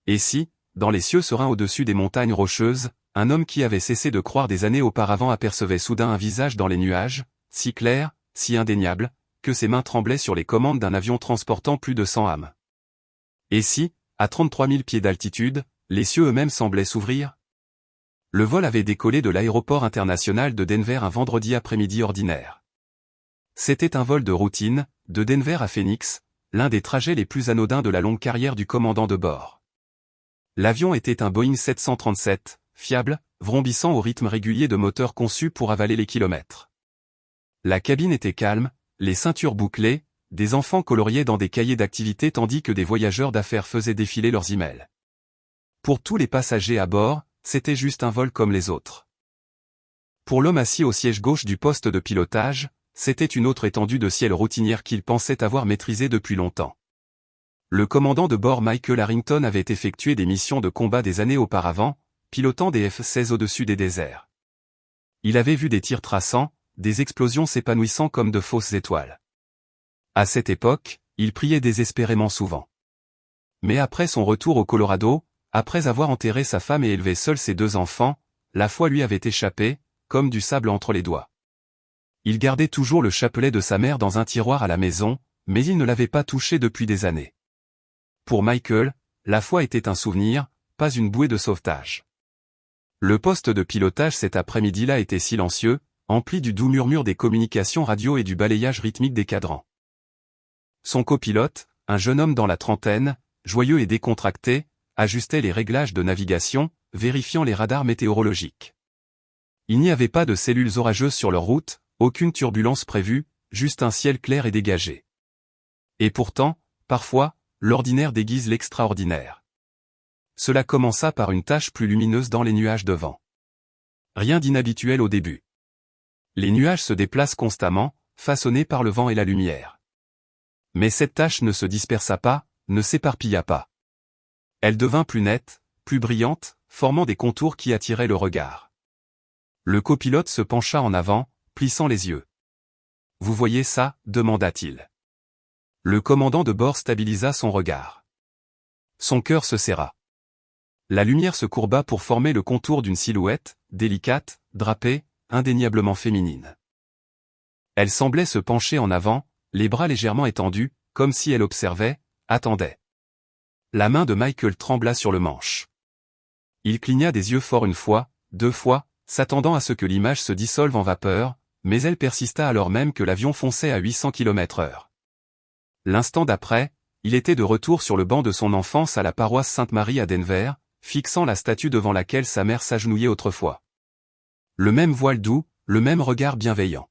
Et si, dans les cieux sereins au-dessus des montagnes rocheuses, un homme qui avait cessé de croire des années auparavant apercevait soudain un visage dans les nuages, si clair, si indéniable, que ses mains tremblaient sur les commandes d'un avion transportant plus de 100 âmes. Et si, à 33 000 pieds d'altitude, les cieux eux-mêmes semblaient s'ouvrir? Le vol avait décollé de l'aéroport international de Denver un vendredi après-midi ordinaire. C'était un vol de routine, de Denver à Phoenix, l'un des trajets les plus anodins de la longue carrière du commandant de bord. L'avion était un Boeing 737, fiable, vrombissant au rythme régulier de moteurs conçus pour avaler les kilomètres. La cabine était calme, les ceintures bouclées, des enfants coloriaient dans des cahiers d'activités tandis que des voyageurs d'affaires faisaient défiler leurs emails. Pour tous les passagers à bord, c'était juste un vol comme les autres. Pour l'homme assis au siège gauche du poste de pilotage, c'était une autre étendue de ciel routinière qu'il pensait avoir maîtrisée depuis longtemps. Le commandant de bord Michael Harrington avait effectué des missions de combat des années auparavant, pilotant des F-16 au-dessus des déserts. Il avait vu des tirs traçants, des explosions s'épanouissant comme de fausses étoiles. À cette époque, il priait désespérément souvent. Mais après son retour au Colorado, après avoir enterré sa femme et élevé seul ses 2 enfants, la foi lui avait échappé, comme du sable entre les doigts. Il gardait toujours le chapelet de sa mère dans un tiroir à la maison, mais il ne l'avait pas touché depuis des années. Pour Michael, la foi était un souvenir, pas une bouée de sauvetage. Le poste de pilotage cet après-midi-là était silencieux, empli du doux murmure des communications radio et du balayage rythmique des cadrans. Son copilote, un jeune homme dans la trentaine, joyeux et décontracté, ajustait les réglages de navigation, vérifiant les radars météorologiques. Il n'y avait pas de cellules orageuses sur leur route, aucune turbulence prévue, juste un ciel clair et dégagé. Et pourtant, parfois, l'ordinaire déguise l'extraordinaire. Cela commença par une tache plus lumineuse dans les nuages de vent. Rien d'inhabituel au début. Les nuages se déplacent constamment, façonnés par le vent et la lumière. Mais cette tache ne se dispersa pas, ne s'éparpilla pas. Elle devint plus nette, plus brillante, formant des contours qui attiraient le regard. Le copilote se pencha en avant, plissant les yeux. « Vous voyez ça » demanda-t-il. Le commandant de bord stabilisa son regard. Son cœur se serra. La lumière se courba pour former le contour d'une silhouette, délicate, drapée, indéniablement féminine. Elle semblait se pencher en avant, les bras légèrement étendus, comme si elle observait, attendait. La main de Michael trembla sur le manche. Il cligna des yeux fort 1 fois, 2 fois, s'attendant à ce que l'image se dissolve en vapeur, mais elle persista alors même que l'avion fonçait à 800 km/h. L'instant d'après, il était de retour sur le banc de son enfance à la paroisse Sainte-Marie à Denver, fixant la statue devant laquelle sa mère s'agenouillait autrefois. Le même voile doux, le même regard bienveillant.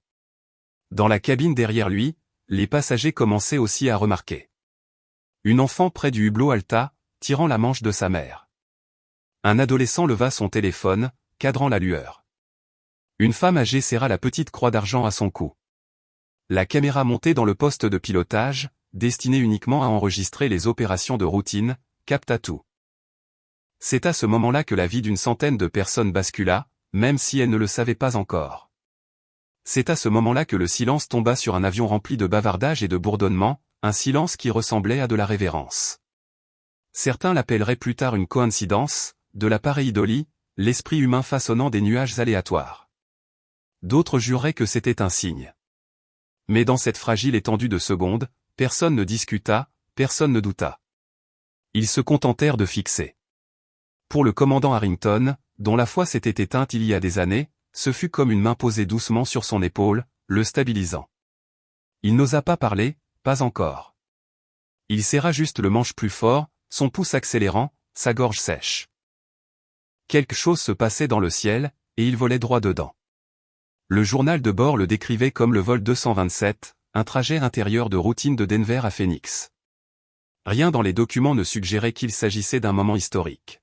Dans la cabine derrière lui, les passagers commençaient aussi à remarquer. Une enfant près du hublot haleta, tirant la manche de sa mère. Un adolescent leva son téléphone, cadrant la lueur. Une femme âgée serra la petite croix d'argent à son cou. La caméra montée dans le poste de pilotage, destinée uniquement à enregistrer les opérations de routine, capta tout. C'est à ce moment-là que la vie d'une centaine de personnes bascula, même si elles ne le savaient pas encore. C'est à ce moment-là que le silence tomba sur un avion rempli de bavardage et de bourdonnement, un silence qui ressemblait à de la révérence. Certains l'appelleraient plus tard une coïncidence, de la pareidolie, l'esprit humain façonnant des nuages aléatoires. D'autres jureraient que c'était un signe. Mais dans cette fragile étendue de secondes, personne ne discuta, personne ne douta. Ils se contentèrent de fixer. Pour le commandant Harrington, dont la foi s'était éteinte il y a des années, ce fut comme une main posée doucement sur son épaule, le stabilisant. Il n'osa pas parler, pas encore. Il serra juste le manche plus fort, son pouce accélérant, sa gorge sèche. Quelque chose se passait dans le ciel, et il volait droit dedans. Le journal de bord le décrivait comme le vol 227, un trajet intérieur de routine de Denver à Phoenix. Rien dans les documents ne suggérait qu'il s'agissait d'un moment historique.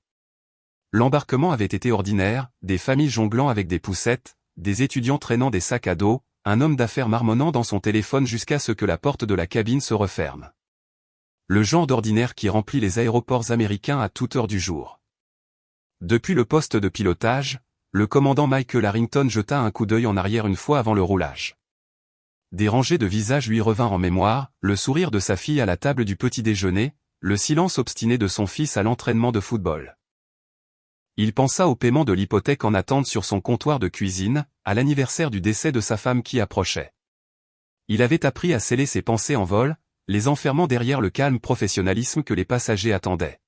L'embarquement avait été ordinaire, des familles jonglant avec des poussettes, des étudiants traînant des sacs à dos, un homme d'affaires marmonnant dans son téléphone jusqu'à ce que la porte de la cabine se referme. Le genre d'ordinaire qui remplit les aéroports américains à toute heure du jour. Depuis le poste de pilotage, le commandant Michael Harrington jeta un coup d'œil en arrière 1 fois avant le roulage. Des rangées de visages lui revinrent en mémoire, le sourire de sa fille à la table du petit déjeuner, le silence obstiné de son fils à l'entraînement de football. Il pensa au paiement de l'hypothèque en attente sur son comptoir de cuisine, à l'anniversaire du décès de sa femme qui approchait. Il avait appris à sceller ses pensées en vol, les enfermant derrière le calme professionnalisme que les passagers attendaient.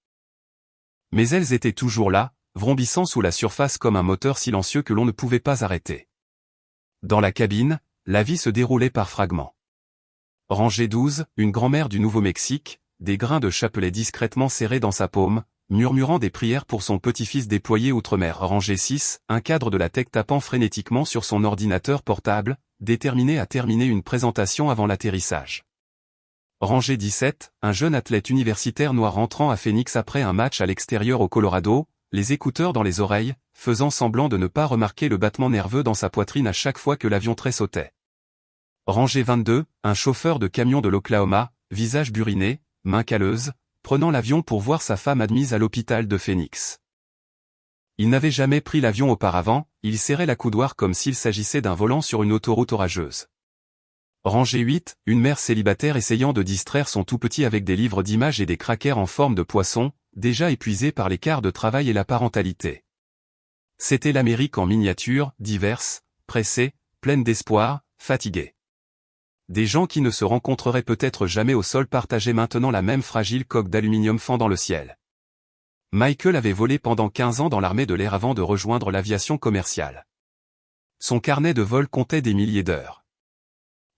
Mais elles étaient toujours là, vrombissant sous la surface comme un moteur silencieux que l'on ne pouvait pas arrêter. Dans la cabine, la vie se déroulait par fragments. Rangée 12, une grand-mère du Nouveau-Mexique, des grains de chapelet discrètement serrés dans sa paume, murmurant des prières pour son petit-fils déployé outre-mer. Rangée 6, un cadre de la tech tapant frénétiquement sur son ordinateur portable, déterminé à terminer une présentation avant l'atterrissage. Rangée 17, un jeune athlète universitaire noir rentrant à Phoenix après un match à l'extérieur au Colorado, les écouteurs dans les oreilles, faisant semblant de ne pas remarquer le battement nerveux dans sa poitrine à chaque fois que l'avion tressautait. Rangée 22, un chauffeur de camion de l'Oklahoma, visage buriné, main calleuse, prenant l'avion pour voir sa femme admise à l'hôpital de Phoenix. Il n'avait jamais pris l'avion auparavant, il serrait la coudoir comme s'il s'agissait d'un volant sur une autoroute orageuse. Rangée 8, une mère célibataire essayant de distraire son tout-petit avec des livres d'images et des crackers en forme de poisson, déjà épuisée par l'écart de travail et la parentalité. C'était l'Amérique en miniature, diverse, pressée, pleine d'espoir, fatiguée. Des gens qui ne se rencontreraient peut-être jamais au sol partageaient maintenant la même fragile coque d'aluminium fendant le ciel. Michael avait volé pendant 15 ans dans l'armée de l'air avant de rejoindre l'aviation commerciale. Son carnet de vol comptait des milliers d'heures.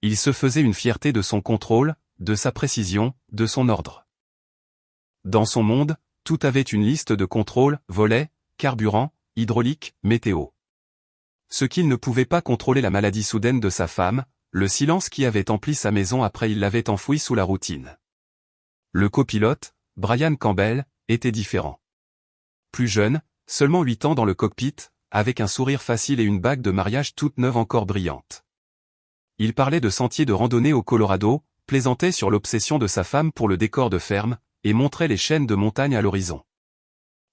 Il se faisait une fierté de son contrôle, de sa précision, de son ordre. Dans son monde, tout avait une liste de contrôles, volets, carburant, hydraulique, météo. Ce qu'il ne pouvait pas contrôler la maladie soudaine de sa femme, le silence qui avait empli sa maison après il l'avait enfoui sous la routine. Le copilote, Brian Campbell, était différent. Plus jeune, seulement 8 ans dans le cockpit, avec un sourire facile et une bague de mariage toute neuve encore brillante. Il parlait de sentiers de randonnée au Colorado, plaisantait sur l'obsession de sa femme pour le décor de ferme, et montrait les chaînes de montagnes à l'horizon.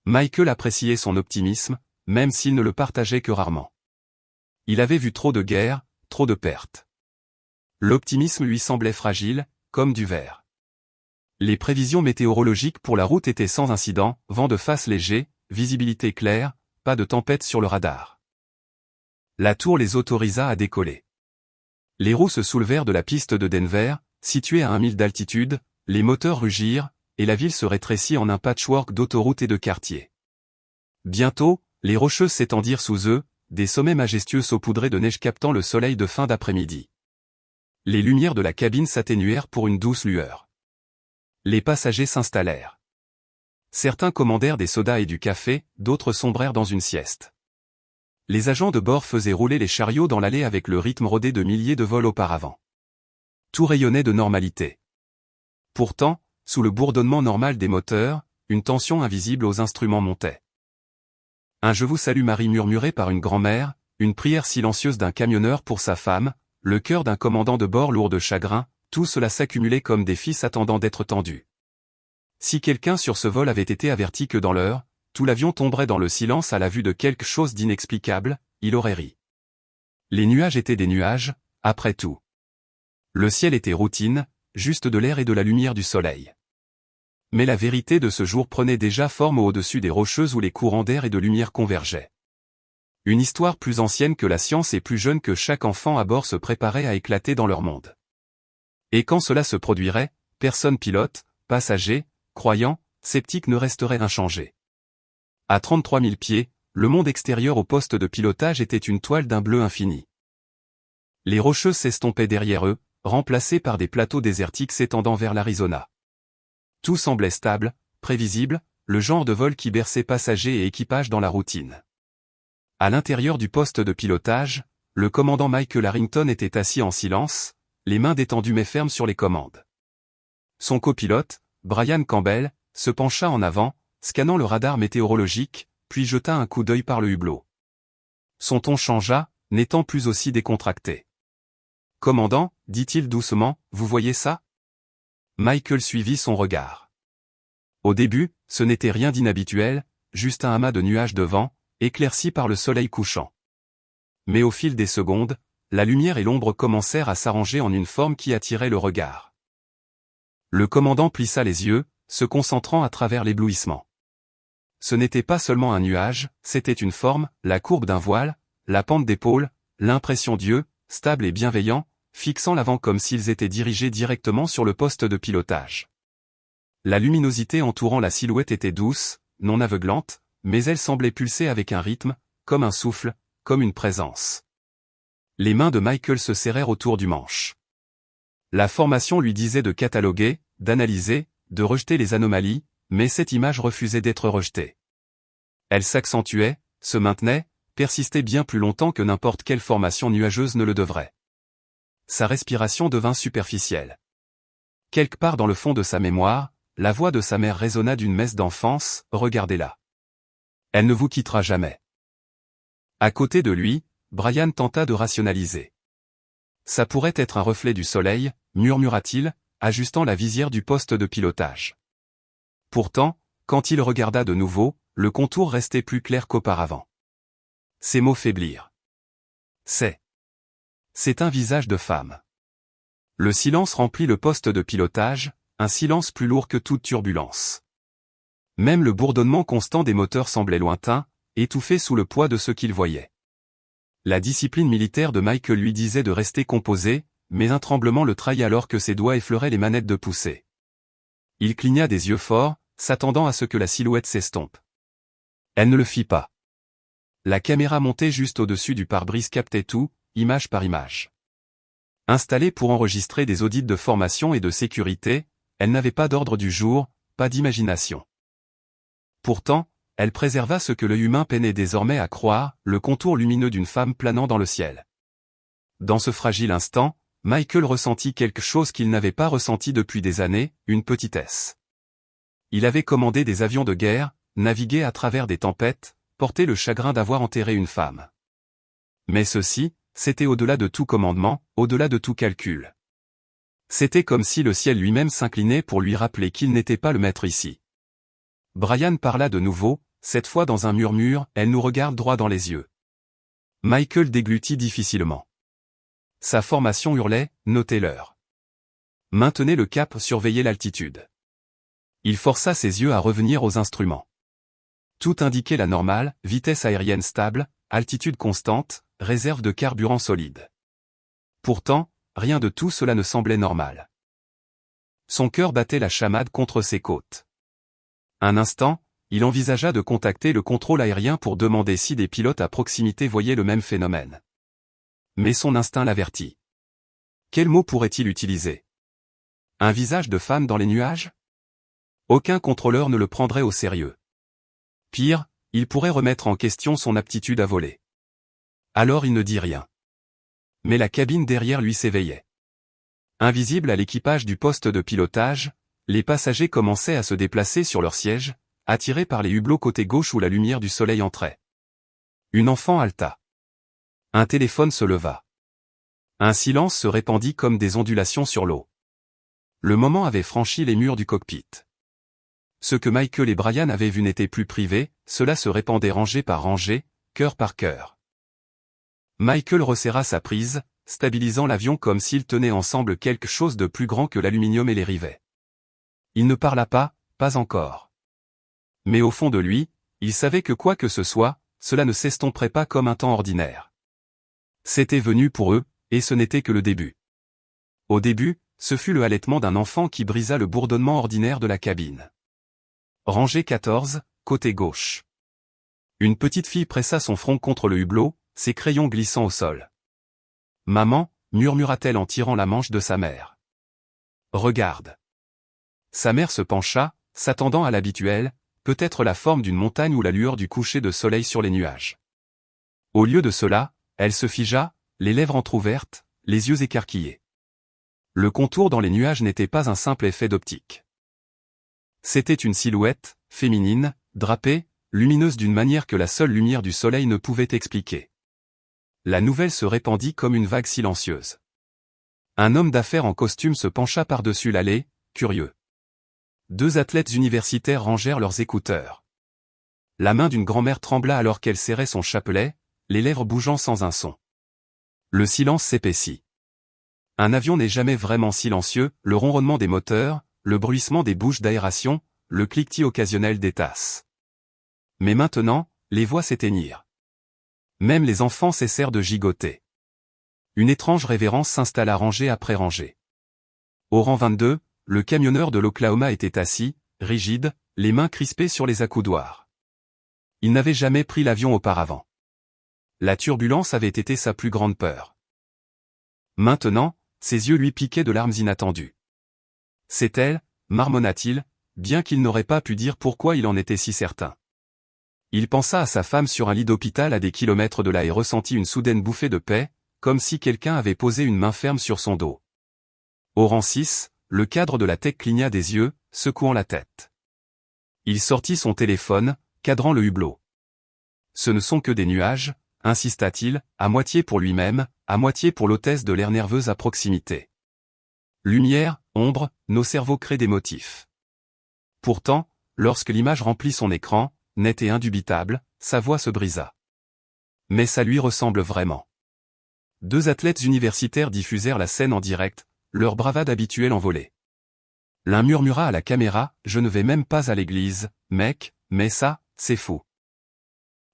Michael appréciait son optimisme, même s'il ne le partageait que rarement. Il avait vu trop de guerres, trop de pertes. L'optimisme lui semblait fragile, comme du verre. Les prévisions météorologiques pour la route étaient sans incident, vent de face léger, visibilité claire, pas de tempête sur le radar. La tour les autorisa à décoller. Les roues se soulevèrent de la piste de Denver, située à 1000 d'altitude, les moteurs rugirent, et la ville se rétrécit en un patchwork d'autoroutes et de quartiers. Bientôt, les rocheuses s'étendirent sous eux, des sommets majestueux saupoudrés de neige captant le soleil de fin d'après-midi. Les lumières de la cabine s'atténuèrent pour une douce lueur. Les passagers s'installèrent. Certains commandèrent des sodas et du café, d'autres sombrèrent dans une sieste. Les agents de bord faisaient rouler les chariots dans l'allée avec le rythme rodé de milliers de vols auparavant. Tout rayonnait de normalité. Pourtant, sous le bourdonnement normal des moteurs, une tension invisible aux instruments montait. Un « Je vous salue Marie » murmuré par une grand-mère, une prière silencieuse d'un camionneur pour sa femme, le cœur d'un commandant de bord lourd de chagrin, tout cela s'accumulait comme des fils attendant d'être tendus. Si quelqu'un sur ce vol avait été averti que dans l'heure, tout l'avion tomberait dans le silence à la vue de quelque chose d'inexplicable, il aurait ri. Les nuages étaient des nuages, après tout. Le ciel était routine, juste de l'air et de la lumière du soleil. Mais la vérité de ce jour prenait déjà forme au-dessus des rocheuses où les courants d'air et de lumière convergeaient. Une histoire plus ancienne que la science et plus jeune que chaque enfant à bord se préparait à éclater dans leur monde. Et quand cela se produirait, personne pilote, passager, croyant, sceptique ne resterait inchangé. À 33 000 pieds, le monde extérieur au poste de pilotage était une toile d'un bleu infini. Les rocheuses s'estompaient derrière eux, remplacées par des plateaux désertiques s'étendant vers l'Arizona. Tout semblait stable, prévisible, le genre de vol qui berçait passagers et équipage dans la routine. À l'intérieur du poste de pilotage, le commandant Michael Harrington était assis en silence, les mains détendues mais fermes sur les commandes. Son copilote, Brian Campbell, se pencha en avant, scannant le radar météorologique, puis jeta un coup d'œil par le hublot. Son ton changea, n'étant plus aussi décontracté. « Commandant, dit-il doucement, vous voyez ça ?» Michael suivit son regard. Au début, ce n'était rien d'inhabituel, juste un amas de nuages de vent, éclairci par le soleil couchant. Mais au fil des secondes, la lumière et l'ombre commencèrent à s'arranger en une forme qui attirait le regard. Le commandant plissa les yeux, se concentrant à travers l'éblouissement. Ce n'était pas seulement un nuage, c'était une forme, la courbe d'un voile, la pente d'épaule, l'impression d'yeux, stable et bienveillant, fixant l'avant comme s'ils étaient dirigés directement sur le poste de pilotage. La luminosité entourant la silhouette était douce, non aveuglante, mais elle semblait pulser avec un rythme, comme un souffle, comme une présence. Les mains de Michael se serrèrent autour du manche. La formation lui disait de cataloguer, d'analyser, de rejeter les anomalies, mais cette image refusait d'être rejetée. Elle s'accentuait, se maintenait, persistait bien plus longtemps que n'importe quelle formation nuageuse ne le devrait. Sa respiration devint superficielle. Quelque part dans le fond de sa mémoire, la voix de sa mère résonna d'une messe d'enfance, « Regardez-la. Elle ne vous quittera jamais. » À côté de lui, Brian tenta de rationaliser. Ça pourrait être un reflet du soleil, murmura-t-il, ajustant la visière du poste de pilotage. Pourtant, quand il regarda de nouveau, le contour restait plus clair qu'auparavant. Ses mots faiblirent. C'est un visage de femme. Le silence remplit le poste de pilotage, un silence plus lourd que toute turbulence. Même le bourdonnement constant des moteurs semblait lointain, étouffé sous le poids de ce qu'il voyait. La discipline militaire de Michael lui disait de rester composé, mais un tremblement le trahit alors que ses doigts effleuraient les manettes de poussée. Il cligna des yeux forts, s'attendant à ce que la silhouette s'estompe. Elle ne le fit pas. La caméra montée juste au-dessus du pare-brise captait tout, image par image. Installée pour enregistrer des audits de formation et de sécurité, elle n'avait pas d'ordre du jour, pas d'imagination. Pourtant, elle préserva ce que l'œil humain peinait désormais à croire, le contour lumineux d'une femme planant dans le ciel. Dans ce fragile instant, Michael ressentit quelque chose qu'il n'avait pas ressenti depuis des années, une petitesse. Il avait commandé des avions de guerre, navigué à travers des tempêtes, porté le chagrin d'avoir enterré une femme. Mais ceci, c'était au-delà de tout commandement, au-delà de tout calcul. C'était comme si le ciel lui-même s'inclinait pour lui rappeler qu'il n'était pas le maître ici. Brian parla de nouveau, cette fois dans un murmure, « Elle nous regarde droit dans les yeux. » Michael déglutit difficilement. Sa formation hurlait, « Notez l'heure. » Maintenez le cap, surveillez l'altitude. Il força ses yeux à revenir aux instruments. Tout indiquait la normale, vitesse aérienne stable, altitude constante, réserve de carburant solide. Pourtant, rien de tout cela ne semblait normal. Son cœur battait la chamade contre ses côtes. Un instant, il envisagea de contacter le contrôle aérien pour demander si des pilotes à proximité voyaient le même phénomène. Mais son instinct l'avertit. Quel mot pourrait-il utiliser? Un visage de femme dans les nuages? Aucun contrôleur ne le prendrait au sérieux. Pire, il pourrait remettre en question son aptitude à voler. Alors il ne dit rien. Mais la cabine derrière lui s'éveillait. Invisible à l'équipage du poste de pilotage, les passagers commençaient à se déplacer sur leurs sièges, attirés par les hublots côté gauche où la lumière du soleil entrait. Une enfant haleta. Un téléphone se leva. Un silence se répandit comme des ondulations sur l'eau. Le moment avait franchi les murs du cockpit. Ce que Michael et Brian avaient vu n'était plus privé, cela se répandait rangée par rangée, cœur par cœur. Michael resserra sa prise, stabilisant l'avion comme s'il tenait ensemble quelque chose de plus grand que l'aluminium et les rivets. Il ne parla pas, pas encore. Mais au fond de lui, il savait que quoi que ce soit, cela ne s'estomperait pas comme un temps ordinaire. C'était venu pour eux, et ce n'était que le début. Au début, ce fut le halètement d'un enfant qui brisa le bourdonnement ordinaire de la cabine. Rangée 14, côté gauche. Une petite fille pressa son front contre le hublot, ses crayons glissant au sol. « Maman » murmura-t-elle en tirant la manche de sa mère. « Regarde. » Sa mère se pencha, s'attendant à l'habituel, peut-être la forme d'une montagne ou la lueur du coucher de soleil sur les nuages. Au lieu de cela, elle se figea, les lèvres entr'ouvertes, les yeux écarquillés. Le contour dans les nuages n'était pas un simple effet d'optique. C'était une silhouette, féminine, drapée, lumineuse d'une manière que la seule lumière du soleil ne pouvait expliquer. La nouvelle se répandit comme une vague silencieuse. Un homme d'affaires en costume se pencha par-dessus l'allée, curieux. Deux athlètes universitaires rangèrent leurs écouteurs. La main d'une grand-mère trembla alors qu'elle serrait son chapelet, les lèvres bougeant sans un son. Le silence s'épaissit. Un avion n'est jamais vraiment silencieux, le ronronnement des moteurs, le bruissement des bouches d'aération, le cliquetis occasionnel des tasses. Mais maintenant, les voix s'éteignirent. Même les enfants cessèrent de gigoter. Une étrange révérence s'installa rangée après rangée. Au rang 22, le camionneur de l'Oklahoma était assis, rigide, les mains crispées sur les accoudoirs. Il n'avait jamais pris l'avion auparavant. La turbulence avait été sa plus grande peur. Maintenant, ses yeux lui piquaient de larmes inattendues. C'est elle, marmonna-t-il, bien qu'il n'aurait pas pu dire pourquoi il en était si certain. Il pensa à sa femme sur un lit d'hôpital à des kilomètres de là et ressentit une soudaine bouffée de paix, comme si quelqu'un avait posé une main ferme sur son dos. Au rang 6, le cadre de la tech cligna des yeux, secouant la tête. Il sortit son téléphone, cadrant le hublot. Ce ne sont que des nuages, insista-t-il, à moitié pour lui-même, à moitié pour l'hôtesse de l'air nerveuse à proximité. Lumière, ombre, nos cerveaux créent des motifs. Pourtant, lorsque l'image remplit son écran, nette et indubitable, sa voix se brisa. Mais ça lui ressemble vraiment. Deux athlètes universitaires diffusèrent la scène en direct, leur bravade habituelle en volée. L'un murmura à la caméra, « Je ne vais même pas à l'église, mec, mais ça, c'est fou. »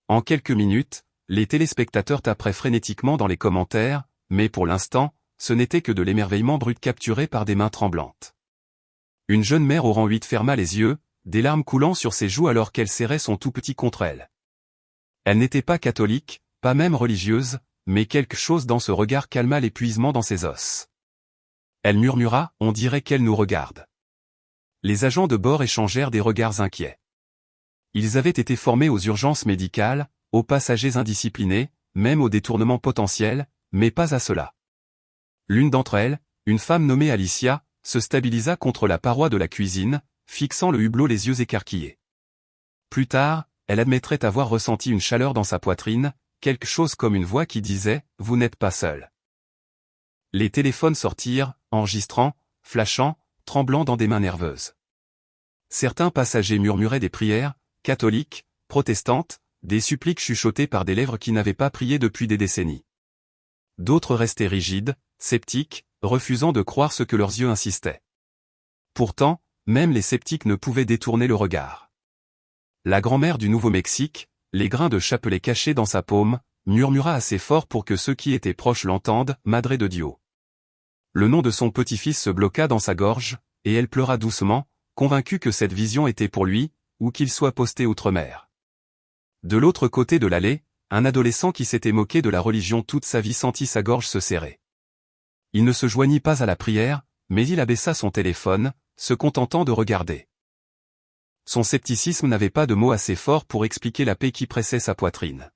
En quelques minutes, les téléspectateurs taperaient frénétiquement dans les commentaires, mais pour l'instant, ce n'était que de l'émerveillement brut capturé par des mains tremblantes. Une jeune mère au rang 8 ferma les yeux, des larmes coulant sur ses joues alors qu'elle serrait son tout petit contre elle. Elle n'était pas catholique, pas même religieuse, mais quelque chose dans ce regard calma l'épuisement dans ses os. Elle murmura, « On dirait qu'elle nous regarde. » Les agents de bord échangèrent des regards inquiets. Ils avaient été formés aux urgences médicales, aux passagers indisciplinés, même aux détournements potentiels, mais pas à cela. L'une d'entre elles, une femme nommée Alicia, se stabilisa contre la paroi de la cuisine, fixant le hublot les yeux écarquillés. Plus tard, elle admettrait avoir ressenti une chaleur dans sa poitrine, quelque chose comme une voix qui disait « Vous n'êtes pas seul ». Les téléphones sortirent, enregistrant, flashant, tremblant dans des mains nerveuses. Certains passagers murmuraient des prières, catholiques, protestantes, des suppliques chuchotées par des lèvres qui n'avaient pas prié depuis des décennies. D'autres restaient rigides, sceptiques, refusant de croire ce que leurs yeux insistaient. Pourtant, même les sceptiques ne pouvaient détourner le regard. La grand-mère du Nouveau-Mexique, les grains de chapelet cachés dans sa paume, murmura assez fort pour que ceux qui étaient proches l'entendent, « Madre de Dios ». Le nom de son petit-fils se bloqua dans sa gorge, et elle pleura doucement, convaincue que cette vision était pour lui, ou qu'il soit posté outre-mer. De l'autre côté de l'allée, un adolescent qui s'était moqué de la religion toute sa vie sentit sa gorge se serrer. Il ne se joignit pas à la prière, mais il abaissa son téléphone, se contentant de regarder. Son scepticisme n'avait pas de mots assez forts pour expliquer la paix qui pressait sa poitrine.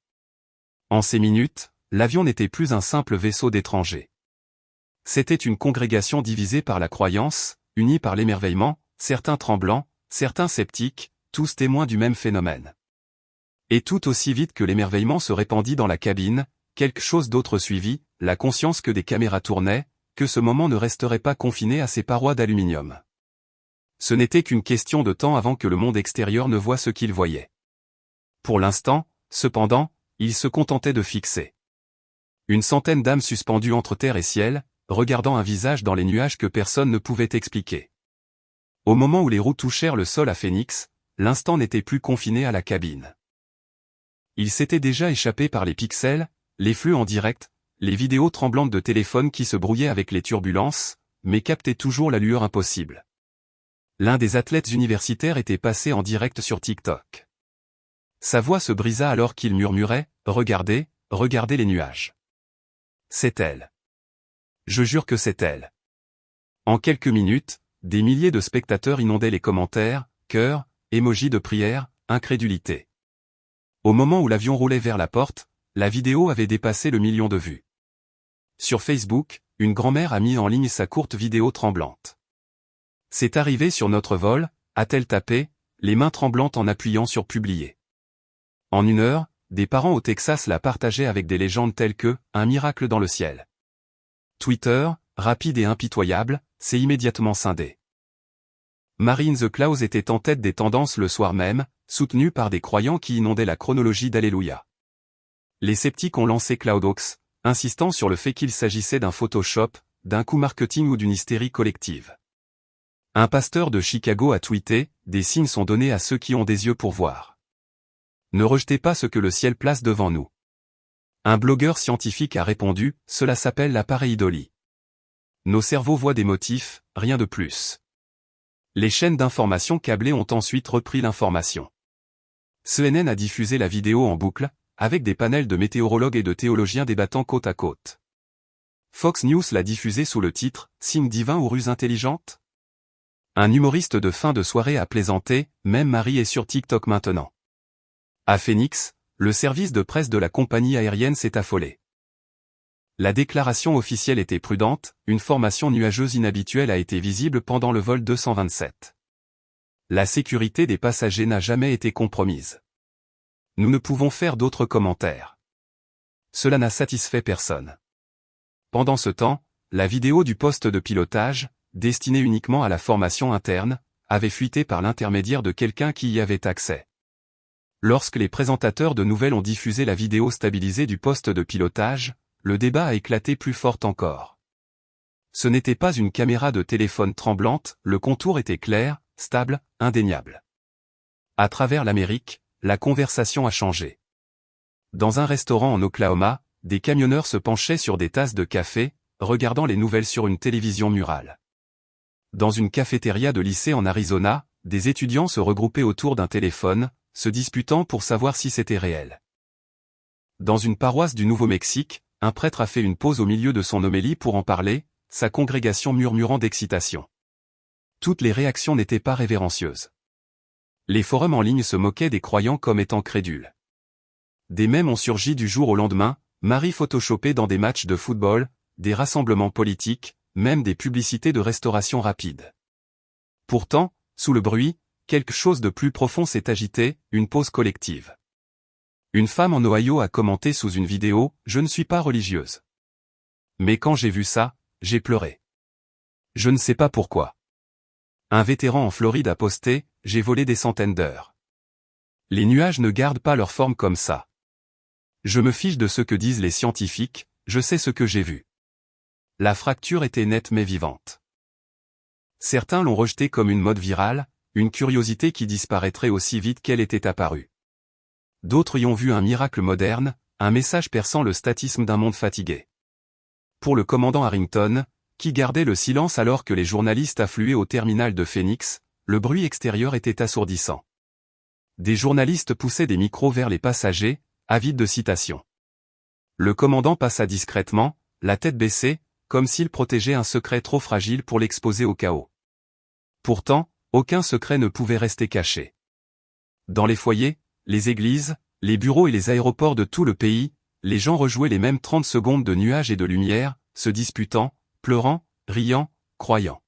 En ces minutes, l'avion n'était plus un simple vaisseau d'étrangers. C'était une congrégation divisée par la croyance, unie par l'émerveillement, certains tremblants, certains sceptiques, tous témoins du même phénomène. Et tout aussi vite que l'émerveillement se répandit dans la cabine, quelque chose d'autre suivit, la conscience que des caméras tournaient, que ce moment ne resterait pas confiné à ces parois d'aluminium. Ce n'était qu'une question de temps avant que le monde extérieur ne voie ce qu'il voyait. Pour l'instant, cependant, il se contentait de fixer. Une centaine d'âmes suspendues entre terre et ciel, regardant un visage dans les nuages que personne ne pouvait expliquer. Au moment où les roues touchèrent le sol à Phoenix, l'instant n'était plus confiné à la cabine. Il s'était déjà échappé par les pixels, les flux en direct, les vidéos tremblantes de téléphone qui se brouillaient avec les turbulences, mais captaient toujours la lueur impossible. L'un des athlètes universitaires était passé en direct sur TikTok. Sa voix se brisa alors qu'il murmurait, « Regardez, regardez les nuages. C'est elle. Je jure que c'est elle. » En quelques minutes, des milliers de spectateurs inondaient les commentaires, cœurs, émojis de prière, incrédulité. Au moment où l'avion roulait vers la porte, la vidéo avait dépassé le 1 million de vues. Sur Facebook, une grand-mère a mis en ligne sa courte vidéo tremblante. « C'est arrivé sur notre vol », a-t-elle tapé, les mains tremblantes en appuyant sur « Publier ». En 1 heure, des parents au Texas la partageaient avec des légendes telles que « Un miracle dans le ciel ». Twitter, rapide et impitoyable, s'est immédiatement scindé. Mary in the Clouds était en tête des tendances le soir même, soutenue par des croyants qui inondaient la chronologie d'Alléluia. Les sceptiques ont lancé Cloudhoax, insistant sur le fait qu'il s'agissait d'un Photoshop, d'un coup marketing ou d'une hystérie collective. Un pasteur de Chicago a tweeté « Des signes sont donnés à ceux qui ont des yeux pour voir. Ne rejetez pas ce que le ciel place devant nous. » Un blogueur scientifique a répondu « Cela s'appelle la pareidolie. Nos cerveaux voient des motifs, rien de plus. » Les chaînes d'information câblées ont ensuite repris l'information. CNN a diffusé la vidéo en boucle, avec des panels de météorologues et de théologiens débattant côte à côte. Fox News l'a diffusé sous le titre « Signe divin ou ruse intelligente ?» Un humoriste de fin de soirée a plaisanté, même Marie est sur TikTok maintenant. À Phoenix, le service de presse de la compagnie aérienne s'est affolé. La déclaration officielle était prudente, une formation nuageuse inhabituelle a été visible pendant le vol 227. La sécurité des passagers n'a jamais été compromise. Nous ne pouvons faire d'autres commentaires. Cela n'a satisfait personne. Pendant ce temps, la vidéo du poste de pilotage, destinée uniquement à la formation interne, avait fuité par l'intermédiaire de quelqu'un qui y avait accès. Lorsque les présentateurs de nouvelles ont diffusé la vidéo stabilisée du poste de pilotage, le débat a éclaté plus fort encore. Ce n'était pas une caméra de téléphone tremblante, le contour était clair, stable, indéniable. À travers l'Amérique, la conversation a changé. Dans un restaurant en Oklahoma, des camionneurs se penchaient sur des tasses de café, regardant les nouvelles sur une télévision murale. Dans une cafétéria de lycée en Arizona, des étudiants se regroupaient autour d'un téléphone, se disputant pour savoir si c'était réel. Dans une paroisse du Nouveau-Mexique, un prêtre a fait une pause au milieu de son homélie pour en parler, sa congrégation murmurant d'excitation. Toutes les réactions n'étaient pas révérencieuses. Les forums en ligne se moquaient des croyants comme étant crédules. Des mèmes ont surgi du jour au lendemain, Marie photoshopée dans des matchs de football, des rassemblements politiques, même des publicités de restauration rapide. Pourtant, sous le bruit, quelque chose de plus profond s'est agité, une pause collective. Une femme en Ohio a commenté sous une vidéo « Je ne suis pas religieuse. Mais quand j'ai vu ça, j'ai pleuré. Je ne sais pas pourquoi. » Un vétéran en Floride a posté « J'ai volé des centaines d'heures. Les nuages ne gardent pas leur forme comme ça. Je me fiche de ce que disent les scientifiques, je sais ce que j'ai vu. » La fracture était nette mais vivante. Certains l'ont rejetée comme une mode virale, une curiosité qui disparaîtrait aussi vite qu'elle était apparue. D'autres y ont vu un miracle moderne, un message perçant le statisme d'un monde fatigué. Pour le commandant Harrington, qui gardait le silence alors que les journalistes affluaient au terminal de Phoenix, le bruit extérieur était assourdissant. Des journalistes poussaient des micros vers les passagers, avides de citations. Le commandant passa discrètement, la tête baissée, comme s'il protégeait un secret trop fragile pour l'exposer au chaos. Pourtant, aucun secret ne pouvait rester caché. Dans les foyers, les églises, les bureaux et les aéroports de tout le pays, les gens rejouaient les mêmes 30 secondes de nuages et de lumière, se disputant, pleurant, riant, croyant.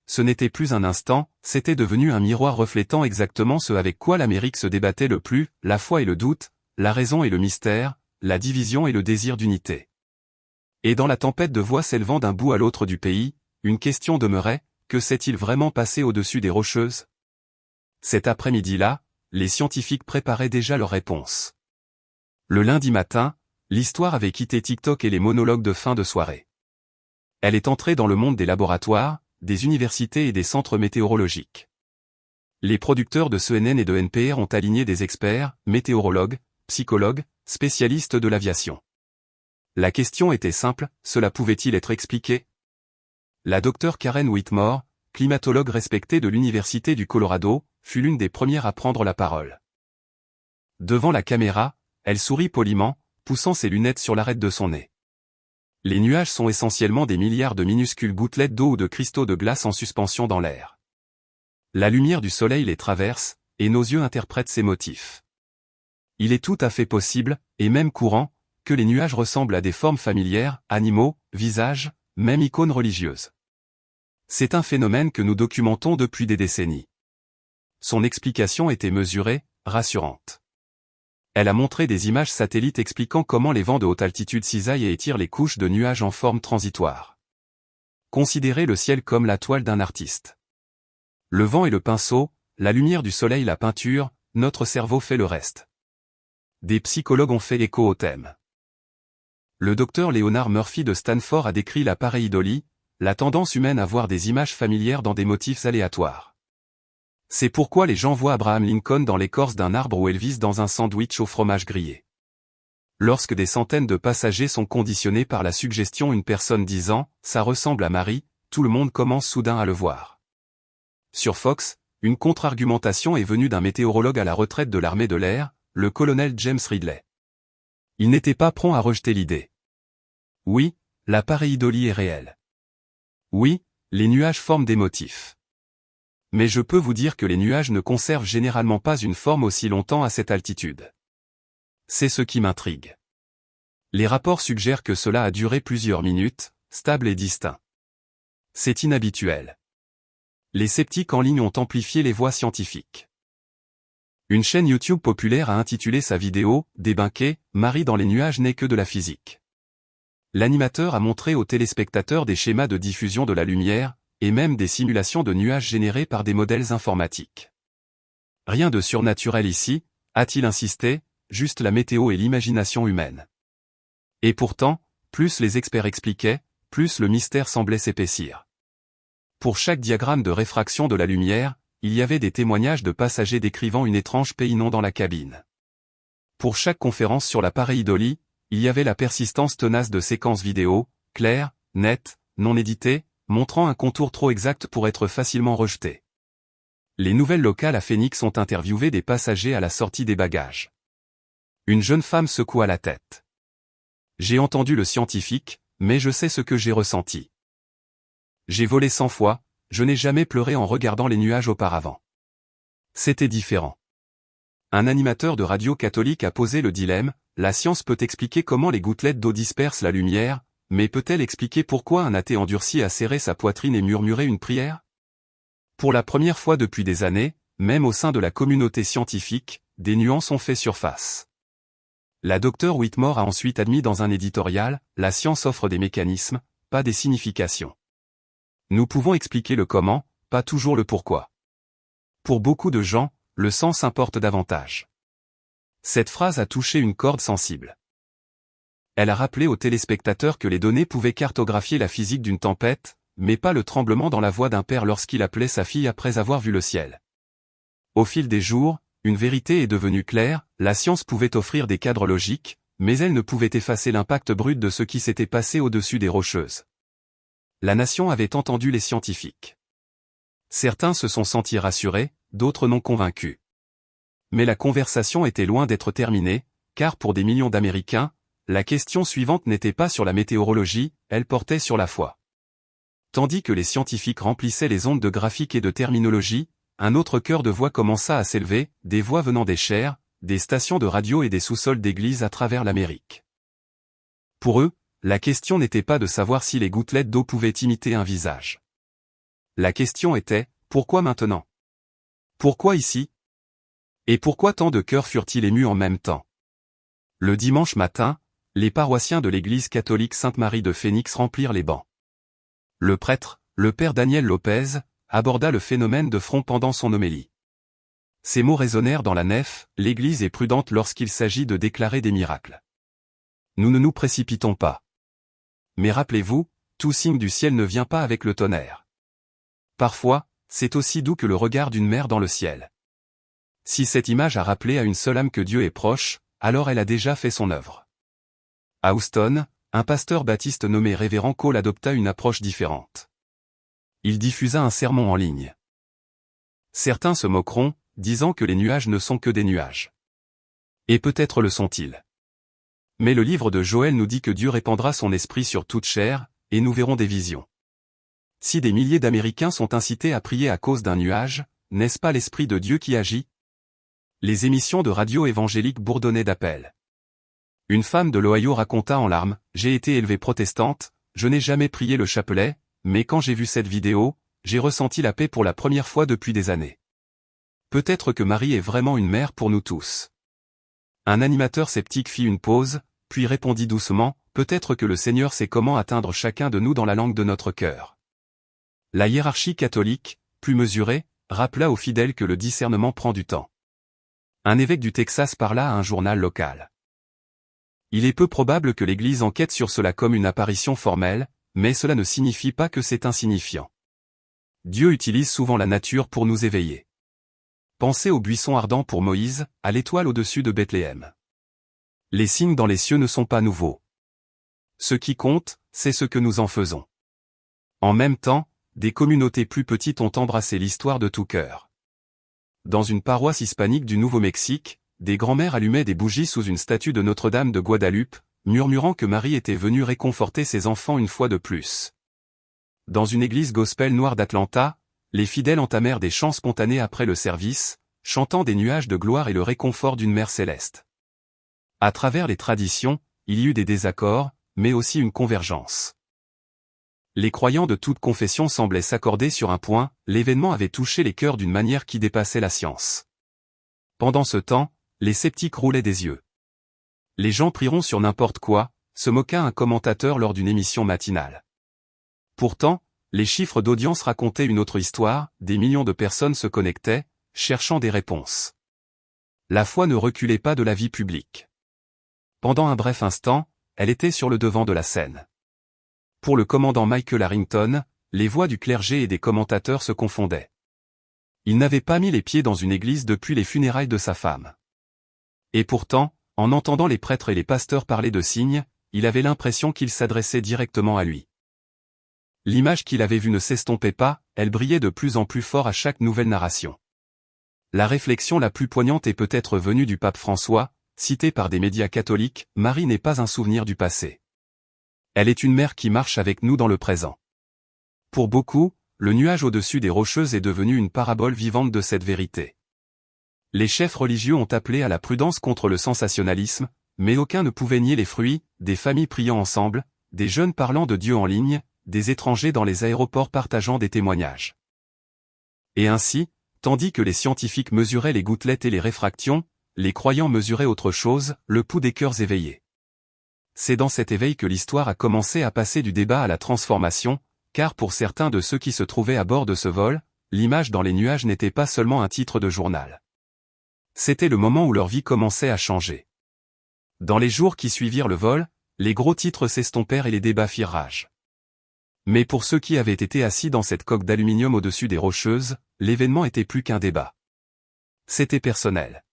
Ce n'était plus un instant, c'était devenu un miroir reflétant exactement ce avec quoi l'Amérique se débattait le plus, la foi et le doute, la raison et le mystère, la division et le désir d'unité. Et dans la tempête de voix s'élevant d'un bout à l'autre du pays, une question demeurait, que s'est-il vraiment passé au-dessus des Rocheuses? Cet après-midi-là, les scientifiques préparaient déjà leurs réponses. Le lundi matin, l'histoire avait quitté TikTok et les monologues de fin de soirée. Elle est entrée dans le monde des laboratoires, des universités et des centres météorologiques. Les producteurs de CNN et de NPR ont aligné des experts, météorologues, psychologues, spécialistes de l'aviation. La question était simple, cela pouvait-il être expliqué? La docteure Karen Whitmore, climatologue respectée de l'Université du Colorado, fut l'une des premières à prendre la parole. Devant la caméra, elle sourit poliment, poussant ses lunettes sur l'arête de son nez. Les nuages sont essentiellement des milliards de minuscules gouttelettes d'eau ou de cristaux de glace en suspension dans l'air. La lumière du soleil les traverse, et nos yeux interprètent ces motifs. Il est tout à fait possible, et même courant, que les nuages ressemblent à des formes familières, animaux, visages, même icônes religieuses. C'est un phénomène que nous documentons depuis des décennies. Son explication était mesurée, rassurante. Elle a montré des images satellites expliquant comment les vents de haute altitude cisaillent et étirent les couches de nuages en forme transitoire. Considérez le ciel comme la toile d'un artiste. Le vent est le pinceau, la lumière du soleil la peinture, notre cerveau fait le reste. Des psychologues ont fait écho au thème. Le docteur Leonard Murphy de Stanford a décrit la pareidolie, la tendance humaine à voir des images familières dans des motifs aléatoires. C'est pourquoi les gens voient Abraham Lincoln dans l'écorce d'un arbre ou Elvis dans un sandwich au fromage grillé. Lorsque des centaines de passagers sont conditionnés par la suggestion une personne disant « ça ressemble à Marie », tout le monde commence soudain à le voir. Sur Fox, une contre-argumentation est venue d'un météorologue à la retraite de l'armée de l'air, le colonel James Ridley. Il n'était pas prompt à rejeter l'idée. Oui, la pareidolie est réelle. Oui, les nuages forment des motifs. Mais je peux vous dire que les nuages ne conservent généralement pas une forme aussi longtemps à cette altitude. C'est ce qui m'intrigue. Les rapports suggèrent que cela a duré plusieurs minutes, stable et distinct. C'est inhabituel. Les sceptiques en ligne ont amplifié les voix scientifiques. Une chaîne YouTube populaire a intitulé sa vidéo « Débunker, Marie dans les nuages n'est que de la physique ». L'animateur a montré aux téléspectateurs des schémas de diffusion de la lumière, et même des simulations de nuages générés par des modèles informatiques. Rien de surnaturel ici, a-t-il insisté, juste la météo et l'imagination humaine. Et pourtant, plus les experts expliquaient, plus le mystère semblait s'épaissir. Pour chaque diagramme de réfraction de la lumière, il y avait des témoignages de passagers décrivant une étrange paix inondant la cabine. Pour chaque conférence sur la pareidolie, il y avait la persistance tenace de séquences vidéo, claires, nettes, non éditées, montrant un contour trop exact pour être facilement rejeté. Les nouvelles locales à Phoenix ont interviewé des passagers à la sortie des bagages. Une jeune femme secoua la tête. J'ai entendu le scientifique, mais je sais ce que j'ai ressenti. J'ai volé 100 fois, je n'ai jamais pleuré en regardant les nuages auparavant. C'était différent. Un animateur de radio catholique a posé le dilemme, la science peut expliquer comment les gouttelettes d'eau dispersent la lumière, mais peut-elle expliquer pourquoi un athée endurci a serré sa poitrine et murmuré une prière? Pour la première fois depuis des années, même au sein de la communauté scientifique, des nuances ont fait surface. La Dr Whitmore a ensuite admis dans un éditorial, la science offre des mécanismes, pas des significations. Nous pouvons expliquer le comment, pas toujours le pourquoi. Pour beaucoup de gens, le sens importe davantage. Cette phrase a touché une corde sensible. Elle a rappelé aux téléspectateurs que les données pouvaient cartographier la physique d'une tempête, mais pas le tremblement dans la voix d'un père lorsqu'il appelait sa fille après avoir vu le ciel. Au fil des jours, une vérité est devenue claire, la science pouvait offrir des cadres logiques, mais elle ne pouvait effacer l'impact brut de ce qui s'était passé au-dessus des Rocheuses. La nation avait entendu les scientifiques. Certains se sont sentis rassurés, d'autres non convaincus. Mais la conversation était loin d'être terminée, car pour des millions d'Américains, la question suivante n'était pas sur la météorologie, elle portait sur la foi. Tandis que les scientifiques remplissaient les ondes de graphique et de terminologie, un autre chœur de voix commença à s'élever, des voix venant des chaires, des stations de radio et des sous-sols d'églises à travers l'Amérique. Pour eux, la question n'était pas de savoir si les gouttelettes d'eau pouvaient imiter un visage. La question était, pourquoi maintenant? Pourquoi ici? Et pourquoi tant de cœurs furent-ils émus en même temps? Le dimanche matin, les paroissiens de l'église catholique Sainte-Marie de Phoenix remplirent les bancs. Le prêtre, le père Daniel Lopez, aborda le phénomène de front pendant son homélie. Ces mots résonnèrent dans la nef, l'église est prudente lorsqu'il s'agit de déclarer des miracles. Nous ne nous précipitons pas. Mais rappelez-vous, tout signe du ciel ne vient pas avec le tonnerre. Parfois, c'est aussi doux que le regard d'une mère dans le ciel. Si cette image a rappelé à une seule âme que Dieu est proche, alors elle a déjà fait son œuvre. À Houston, un pasteur baptiste nommé Révérend Cole adopta une approche différente. Il diffusa un sermon en ligne. Certains se moqueront, disant que les nuages ne sont que des nuages. Et peut-être le sont-ils. Mais le livre de Joël nous dit que Dieu répandra son esprit sur toute chair, et nous verrons des visions. Si des milliers d'Américains sont incités à prier à cause d'un nuage, n'est-ce pas l'Esprit de Dieu qui agit? Les émissions de radio évangélique bourdonnaient d'appels. Une femme de l'Ohio raconta en larmes, « J'ai été élevée protestante, je n'ai jamais prié le chapelet, mais quand j'ai vu cette vidéo, j'ai ressenti la paix pour la première fois depuis des années. Peut-être que Marie est vraiment une mère pour nous tous. » Un animateur sceptique fit une pause, puis répondit doucement, « Peut-être que le Seigneur sait comment atteindre chacun de nous dans la langue de notre cœur. » La hiérarchie catholique, plus mesurée, rappela aux fidèles que le discernement prend du temps. Un évêque du Texas parla à un journal local. Il est peu probable que l'Église enquête sur cela comme une apparition formelle, mais cela ne signifie pas que c'est insignifiant. Dieu utilise souvent la nature pour nous éveiller. Pensez au buisson ardent pour Moïse, à l'étoile au-dessus de Bethléem. Les signes dans les cieux ne sont pas nouveaux. Ce qui compte, c'est ce que nous en faisons. En même temps, des communautés plus petites ont embrassé l'histoire de tout cœur. Dans une paroisse hispanique du Nouveau-Mexique, des grands-mères allumaient des bougies sous une statue de Notre-Dame de Guadalupe, murmurant que Marie était venue réconforter ses enfants une fois de plus. Dans une église gospel noire d'Atlanta, les fidèles entamèrent des chants spontanés après le service, chantant des nuages de gloire et le réconfort d'une mère céleste. À travers les traditions, il y eut des désaccords, mais aussi une convergence. Les croyants de toute confession semblaient s'accorder sur un point, l'événement avait touché les cœurs d'une manière qui dépassait la science. Pendant ce temps, les sceptiques roulaient des yeux. Les gens prieront sur n'importe quoi, se moqua un commentateur lors d'une émission matinale. Pourtant, les chiffres d'audience racontaient une autre histoire, des millions de personnes se connectaient, cherchant des réponses. La foi ne reculait pas de la vie publique. Pendant un bref instant, elle était sur le devant de la scène. Pour le commandant Michael Harrington, les voix du clergé et des commentateurs se confondaient. Il n'avait pas mis les pieds dans une église depuis les funérailles de sa femme. Et pourtant, en entendant les prêtres et les pasteurs parler de signes, il avait l'impression qu'ils s'adressaient directement à lui. L'image qu'il avait vue ne s'estompait pas, elle brillait de plus en plus fort à chaque nouvelle narration. La réflexion la plus poignante est peut-être venue du pape François, cité par des médias catholiques, Marie n'est pas un souvenir du passé. Elle est une mère qui marche avec nous dans le présent. Pour beaucoup, le nuage au-dessus des Rocheuses est devenu une parabole vivante de cette vérité. Les chefs religieux ont appelé à la prudence contre le sensationnalisme, mais aucun ne pouvait nier les fruits, des familles priant ensemble, des jeunes parlant de Dieu en ligne, des étrangers dans les aéroports partageant des témoignages. Et ainsi, tandis que les scientifiques mesuraient les gouttelettes et les réfractions, les croyants mesuraient autre chose, le pouls des cœurs éveillés. C'est dans cet éveil que l'histoire a commencé à passer du débat à la transformation, car pour certains de ceux qui se trouvaient à bord de ce vol, l'image dans les nuages n'était pas seulement un titre de journal. C'était le moment où leur vie commençait à changer. Dans les jours qui suivirent le vol, les gros titres s'estompèrent et les débats firent rage. Mais pour ceux qui avaient été assis dans cette coque d'aluminium au-dessus des Rocheuses, l'événement était plus qu'un débat. C'était personnel.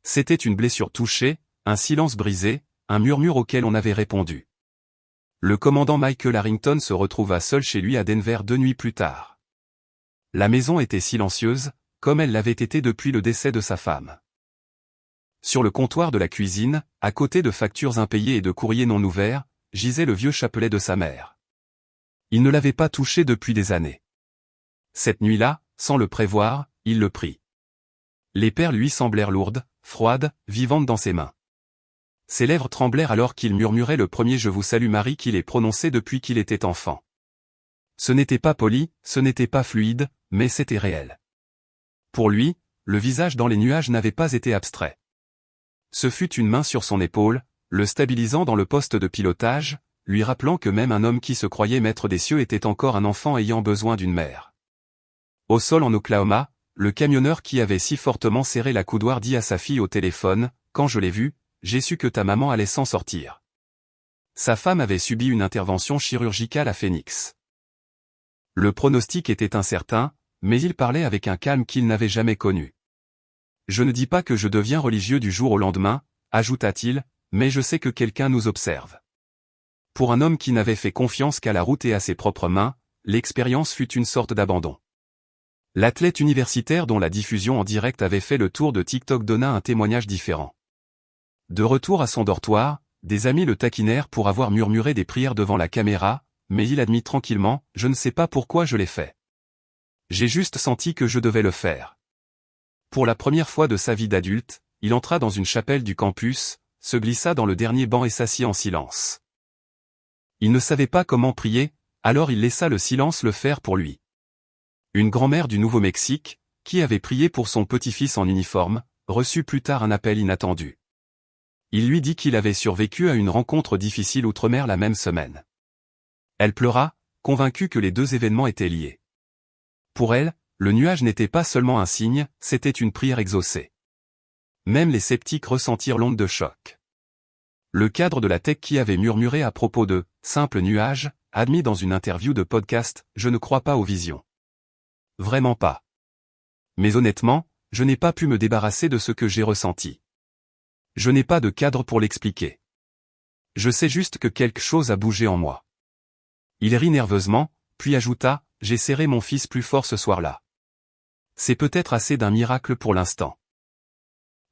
C'était une blessure touchée, un silence brisé, un murmure auquel on avait répondu. Le commandant Michael Harrington se retrouva seul chez lui à Denver 2 nuits plus tard. La maison était silencieuse, comme elle l'avait été depuis le décès de sa femme. Sur le comptoir de la cuisine, à côté de factures impayées et de courriers non ouverts, gisait le vieux chapelet de sa mère. Il ne l'avait pas touché depuis des années. Cette nuit-là, sans le prévoir, il le prit. Les perles lui semblèrent lourdes, froides, vivantes dans ses mains. Ses lèvres tremblèrent alors qu'il murmurait le premier « Je vous salue Marie » qu'il ait prononcé depuis qu'il était enfant. Ce n'était pas poli, ce n'était pas fluide, mais c'était réel. Pour lui, le visage dans les nuages n'avait pas été abstrait. Ce fut une main sur son épaule, le stabilisant dans le poste de pilotage, lui rappelant que même un homme qui se croyait maître des cieux était encore un enfant ayant besoin d'une mère. Au sol en Oklahoma, le camionneur qui avait si fortement serré la coudoir dit à sa fille au téléphone, « Quand je l'ai vue, j'ai su que ta maman allait s'en sortir. » Sa femme avait subi une intervention chirurgicale à Phoenix. Le pronostic était incertain, mais il parlait avec un calme qu'il n'avait jamais connu. « Je ne dis pas que je deviens religieux du jour au lendemain, » ajouta-t-il, « mais je sais que quelqu'un nous observe. » Pour un homme qui n'avait fait confiance qu'à la route et à ses propres mains, l'expérience fut une sorte d'abandon. L'athlète universitaire dont la diffusion en direct avait fait le tour de TikTok donna un témoignage différent. De retour à son dortoir, des amis le taquinèrent pour avoir murmuré des prières devant la caméra, mais il admit tranquillement, « Je ne sais pas pourquoi je l'ai fait. J'ai juste senti que je devais le faire. » Pour la première fois de sa vie d'adulte, il entra dans une chapelle du campus, se glissa dans le dernier banc et s'assit en silence. Il ne savait pas comment prier, alors il laissa le silence le faire pour lui. Une grand-mère du Nouveau-Mexique, qui avait prié pour son petit-fils en uniforme, reçut plus tard un appel inattendu. Il lui dit qu'il avait survécu à une rencontre difficile outre-mer la même semaine. Elle pleura, convaincue que les deux événements étaient liés. Pour elle, le nuage n'était pas seulement un signe, c'était une prière exaucée. Même les sceptiques ressentirent l'onde de choc. Le cadre de la tech qui avait murmuré à propos de « simple nuage » admis dans une interview de podcast, je ne crois pas aux visions. Vraiment pas. Mais honnêtement, je n'ai pas pu me débarrasser de ce que j'ai ressenti. Je n'ai pas de cadre pour l'expliquer. Je sais juste que quelque chose a bougé en moi. Il rit nerveusement, puis ajouta, j'ai serré mon fils plus fort ce soir-là. C'est peut-être assez d'un miracle pour l'instant.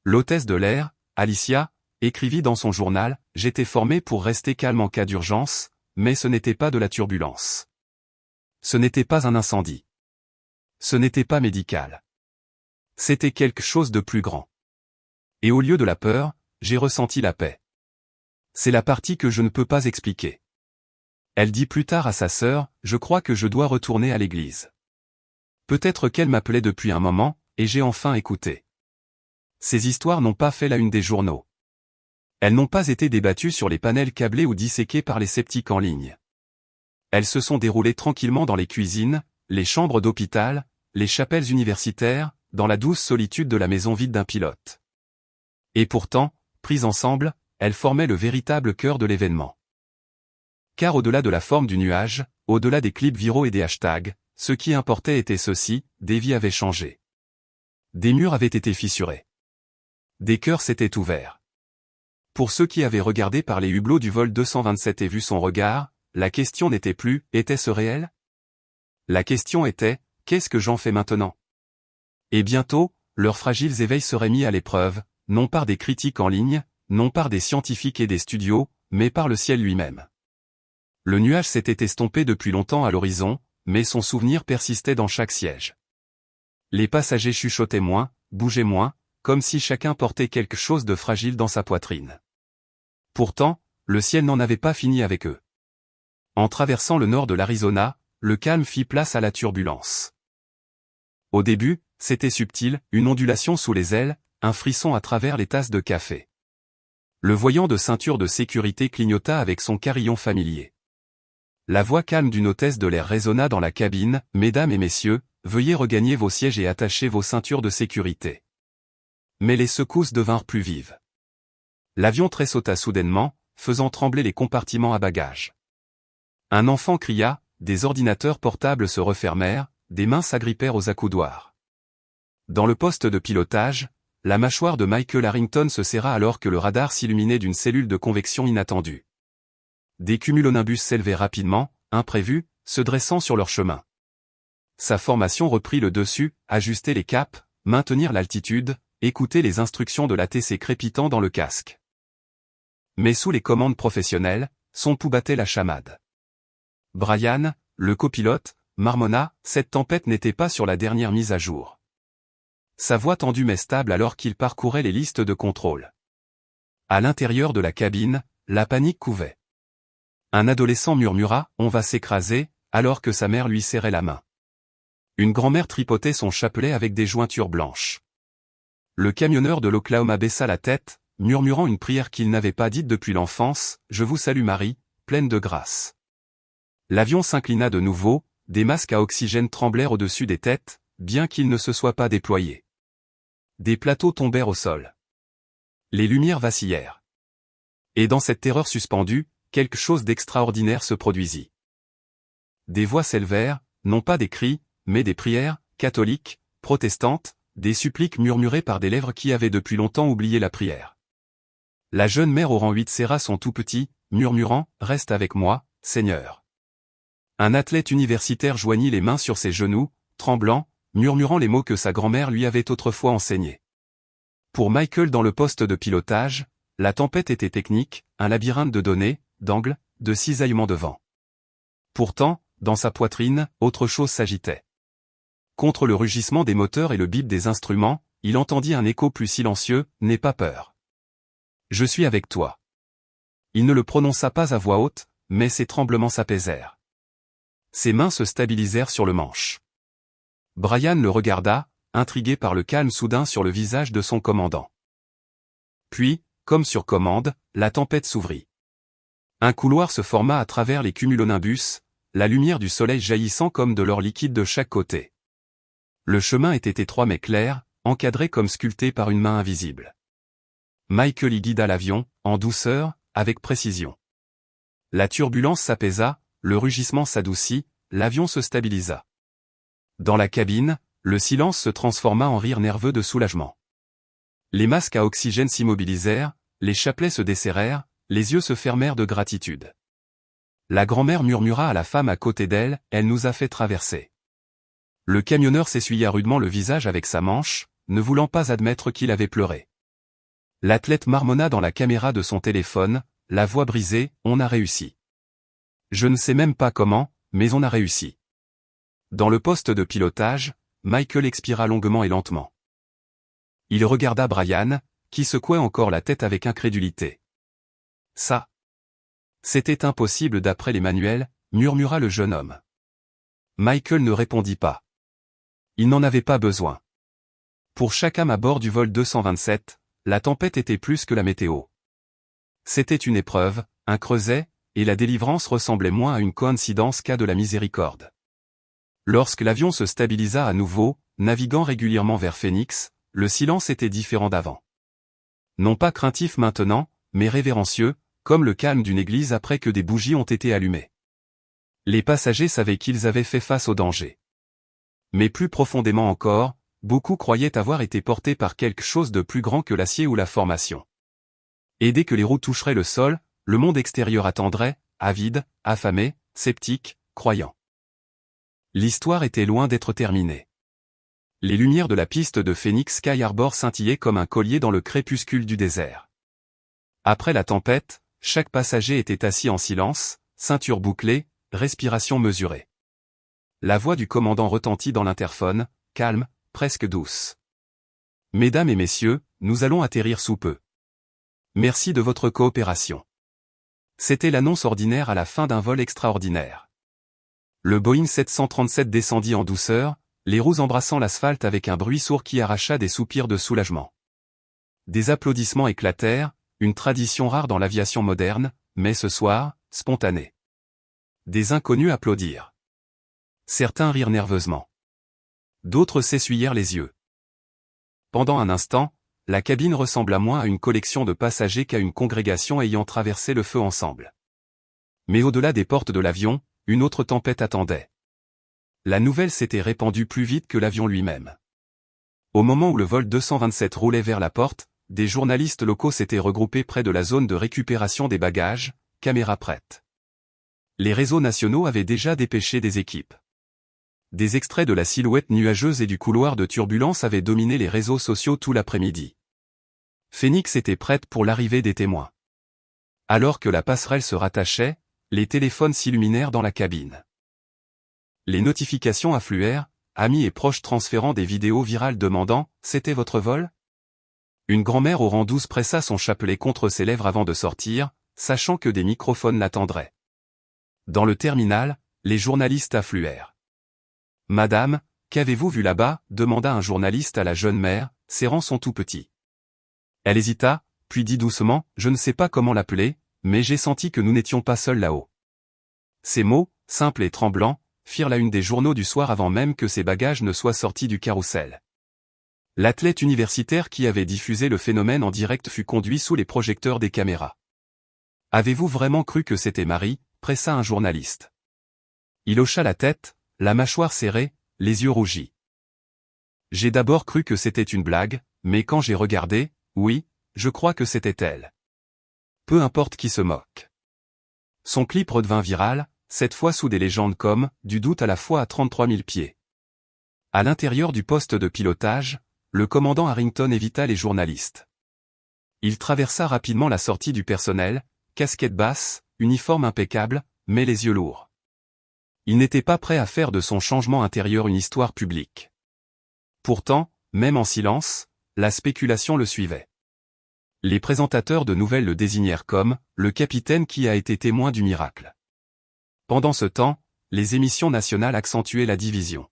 L'hôtesse de l'air, Alicia, écrivit dans son journal, j'étais formée pour rester calme en cas d'urgence, mais ce n'était pas de la turbulence. Ce n'était pas un incendie. Ce n'était pas médical. C'était quelque chose de plus grand. Et au lieu de la peur, j'ai ressenti la paix. C'est la partie que je ne peux pas expliquer. Elle dit plus tard à sa sœur, je crois que je dois retourner à l'église. Peut-être qu'elle m'appelait depuis un moment, et j'ai enfin écouté. Ces histoires n'ont pas fait la une des journaux. Elles n'ont pas été débattues sur les panels câblés ou disséquées par les sceptiques en ligne. Elles se sont déroulées tranquillement dans les cuisines, les chambres d'hôpital, les chapelles universitaires, dans la douce solitude de la maison vide d'un pilote. Et pourtant, prises ensemble, elles formaient le véritable cœur de l'événement. Car au-delà de la forme du nuage, au-delà des clips viraux et des hashtags, ce qui importait était ceci, des vies avaient changé. Des murs avaient été fissurés. Des cœurs s'étaient ouverts. Pour ceux qui avaient regardé par les hublots du vol 227 et vu son regard, la question n'était plus, était-ce réel? La question était, qu'est-ce que j'en fais maintenant? Et bientôt, leurs fragiles éveils seraient mis à l'épreuve, non par des critiques en ligne, non par des scientifiques et des studios, mais par le ciel lui-même. Le nuage s'était estompé depuis longtemps à l'horizon, mais son souvenir persistait dans chaque siège. Les passagers chuchotaient moins, bougeaient moins, comme si chacun portait quelque chose de fragile dans sa poitrine. Pourtant, le ciel n'en avait pas fini avec eux. En traversant le nord de l'Arizona, le calme fit place à la turbulence. Au début, c'était subtil, une ondulation sous les ailes, un frisson à travers les tasses de café. Le voyant de ceinture de sécurité clignota avec son carillon familier. La voix calme d'une hôtesse de l'air résonna dans la cabine, « Mesdames et messieurs, veuillez regagner vos sièges et attacher vos ceintures de sécurité. » Mais les secousses devinrent plus vives. L'avion tressauta soudainement, faisant trembler les compartiments à bagages. Un enfant cria, des ordinateurs portables se refermèrent, des mains s'agrippèrent aux accoudoirs. Dans le poste de pilotage, la mâchoire de Michael Harrington se serra alors que le radar s'illuminait d'une cellule de convection inattendue. Des cumulonimbus s'élevaient rapidement, imprévus, se dressant sur leur chemin. Sa formation reprit le dessus, ajuster les caps, maintenir l'altitude, écouter les instructions de l'ATC crépitant dans le casque. Mais sous les commandes professionnelles, son pouls battait la chamade. Brian, le copilote, marmonna, cette tempête n'était pas sur la dernière mise à jour. Sa voix tendue mais stable alors qu'il parcourait les listes de contrôle. À l'intérieur de la cabine, la panique couvait. Un adolescent murmura, on va s'écraser, alors que sa mère lui serrait la main. Une grand-mère tripotait son chapelet avec des jointures blanches. Le camionneur de l'Oklahoma baissa la tête, murmurant une prière qu'il n'avait pas dite depuis l'enfance, « Je vous salue Marie, pleine de grâce ». L'avion s'inclina de nouveau, des masques à oxygène tremblèrent au-dessus des têtes, bien qu'ils ne se soient pas déployés. Des plateaux tombèrent au sol. Les lumières vacillèrent. Et dans cette terreur suspendue, quelque chose d'extraordinaire se produisit. Des voix s'élevèrent, non pas des cris, mais des prières, catholiques, protestantes, des suppliques murmurées par des lèvres qui avaient depuis longtemps oublié la prière. La jeune mère au rang 8 serra son tout petit, murmurant, « Reste avec moi, Seigneur ». Un athlète universitaire joignit les mains sur ses genoux, tremblant, murmurant les mots que sa grand-mère lui avait autrefois enseignés. Pour Michael dans le poste de pilotage, la tempête était technique, un labyrinthe de données, d'angles, de cisaillements de vent. Pourtant, dans sa poitrine, autre chose s'agitait. Contre le rugissement des moteurs et le bip des instruments, il entendit un écho plus silencieux, « N'aie pas peur. Je suis avec toi. » Il ne le prononça pas à voix haute, mais ses tremblements s'apaisèrent. Ses mains se stabilisèrent sur le manche. Brian le regarda, intrigué par le calme soudain sur le visage de son commandant. Puis, comme sur commande, la tempête s'ouvrit. Un couloir se forma à travers les cumulonimbus, la lumière du soleil jaillissant comme de l'or liquide de chaque côté. Le chemin était étroit mais clair, encadré comme sculpté par une main invisible. Michael y guida l'avion, en douceur, avec précision. La turbulence s'apaisa, le rugissement s'adoucit, l'avion se stabilisa. Dans la cabine, le silence se transforma en rire nerveux de soulagement. Les masques à oxygène s'immobilisèrent, les chapelets se desserrèrent, les yeux se fermèrent de gratitude. La grand-mère murmura à la femme à côté d'elle, « Elle nous a fait traverser. » Le camionneur s'essuya rudement le visage avec sa manche, ne voulant pas admettre qu'il avait pleuré. L'athlète marmonna dans la caméra de son téléphone, la voix brisée, « On a réussi. Je ne sais même pas comment, mais on a réussi. » Dans le poste de pilotage, Michael expira longuement et lentement. Il regarda Brian, qui secouait encore la tête avec incrédulité. « Ça. C'était impossible d'après les manuels, » murmura le jeune homme. Michael ne répondit pas. Il n'en avait pas besoin. Pour chaque âme à bord du vol 227, la tempête était plus que la météo. C'était une épreuve, un creuset, et la délivrance ressemblait moins à une coïncidence qu'à de la miséricorde. Lorsque l'avion se stabilisa à nouveau, naviguant régulièrement vers Phoenix, le silence était différent d'avant. Non pas craintif maintenant, mais révérencieux, comme le calme d'une église après que des bougies ont été allumées. Les passagers savaient qu'ils avaient fait face au danger. Mais plus profondément encore, beaucoup croyaient avoir été portés par quelque chose de plus grand que l'acier ou la formation. Et dès que les roues toucheraient le sol, le monde extérieur attendrait, avide, affamé, sceptique, croyant. L'histoire était loin d'être terminée. Les lumières de la piste de Phoenix Sky Harbor scintillaient comme un collier dans le crépuscule du désert. Après la tempête, chaque passager était assis en silence, ceinture bouclée, respiration mesurée. La voix du commandant retentit dans l'interphone, calme, presque douce. « Mesdames et messieurs, nous allons atterrir sous peu. Merci de votre coopération. » C'était l'annonce ordinaire à la fin d'un vol extraordinaire. Le Boeing 737 descendit en douceur, les roues embrassant l'asphalte avec un bruit sourd qui arracha des soupirs de soulagement. Des applaudissements éclatèrent, une tradition rare dans l'aviation moderne, mais ce soir, spontanée. Des inconnus applaudirent. Certains rirent nerveusement. D'autres s'essuyèrent les yeux. Pendant un instant, la cabine ressembla moins à une collection de passagers qu'à une congrégation ayant traversé le feu ensemble. Mais au-delà des portes de l'avion, une autre tempête attendait. La nouvelle s'était répandue plus vite que l'avion lui-même. Au moment où le vol 227 roulait vers la porte, des journalistes locaux s'étaient regroupés près de la zone de récupération des bagages, caméras prêtes. Les réseaux nationaux avaient déjà dépêché des équipes. Des extraits de la silhouette nuageuse et du couloir de turbulence avaient dominé les réseaux sociaux tout l'après-midi. Phoenix était prête pour l'arrivée des témoins. Alors que la passerelle se rattachait, les téléphones s'illuminèrent dans la cabine. Les notifications affluèrent, amis et proches transférant des vidéos virales demandant « C'était votre vol ?» Une grand-mère au rang 12 pressa son chapelet contre ses lèvres avant de sortir, sachant que des microphones l'attendraient. Dans le terminal, les journalistes affluèrent. « Madame, qu'avez-vous vu là-bas » demanda un journaliste à la jeune mère, serrant son tout petit. Elle hésita, puis dit doucement « Je ne sais pas comment l'appeler, mais j'ai senti que nous n'étions pas seuls là-haut. » Ces mots, simples et tremblants, firent la une des journaux du soir avant même que ses bagages ne soient sortis du carrousel. L'athlète universitaire qui avait diffusé le phénomène en direct fut conduit sous les projecteurs des caméras. « Avez-vous vraiment cru que c'était Marie » pressa un journaliste. Il hocha la tête, la mâchoire serrée, les yeux rougis. « J'ai d'abord cru que c'était une blague, mais quand j'ai regardé, oui, je crois que c'était elle. » Peu importe qui se moque. Son clip redevint viral, cette fois sous des légendes comme « du doute à la fois à 33 000 pieds ». À l'intérieur du poste de pilotage, le commandant Harrington évita les journalistes. Il traversa rapidement la sortie du personnel, casquette basse, uniforme impeccable, mais les yeux lourds. Il n'était pas prêt à faire de son changement intérieur une histoire publique. Pourtant, même en silence, la spéculation le suivait. Les présentateurs de nouvelles le désignèrent comme « le capitaine qui a été témoin du miracle ». Pendant ce temps, les émissions nationales accentuaient la division.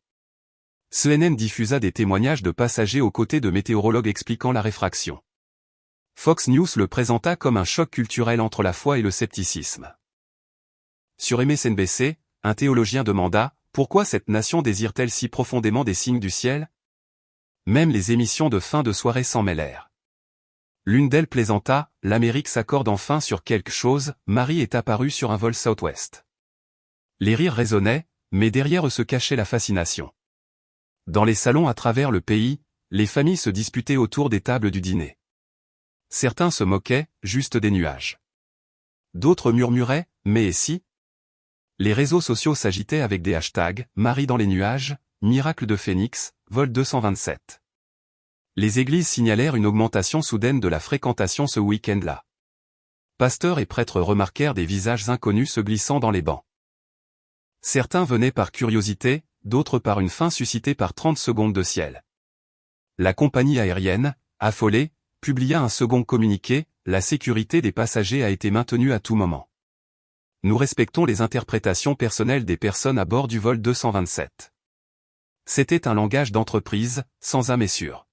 CNN diffusa des témoignages de passagers aux côtés de météorologues expliquant la réfraction. Fox News le présenta comme un choc culturel entre la foi et le scepticisme. Sur MSNBC, un théologien demanda « Pourquoi cette nation désire-t-elle si profondément des signes du ciel ?» Même les émissions de fin de soirée s'en mêlèrent. L'une d'elles plaisanta « L'Amérique s'accorde enfin sur quelque chose, Marie est apparue sur un vol Southwest. » Les rires résonnaient, mais derrière eux se cachait la fascination. Dans les salons à travers le pays, les familles se disputaient autour des tables du dîner. Certains se moquaient, juste des nuages. D'autres murmuraient, mais et si? Les réseaux sociaux s'agitaient avec des hashtags, Marie dans les nuages, miracle de Phénix, vol 227. Les églises signalèrent une augmentation soudaine de la fréquentation ce week-end-là. Pasteurs et prêtres remarquèrent des visages inconnus se glissant dans les bancs. Certains venaient par curiosité, d'autres par une faim suscitée par 30 secondes de ciel. La compagnie aérienne, affolée, publia un second communiqué, la sécurité des passagers a été maintenue à tout moment. Nous respectons les interprétations personnelles des personnes à bord du vol 227. C'était un langage d'entreprise, sans âme et sûr.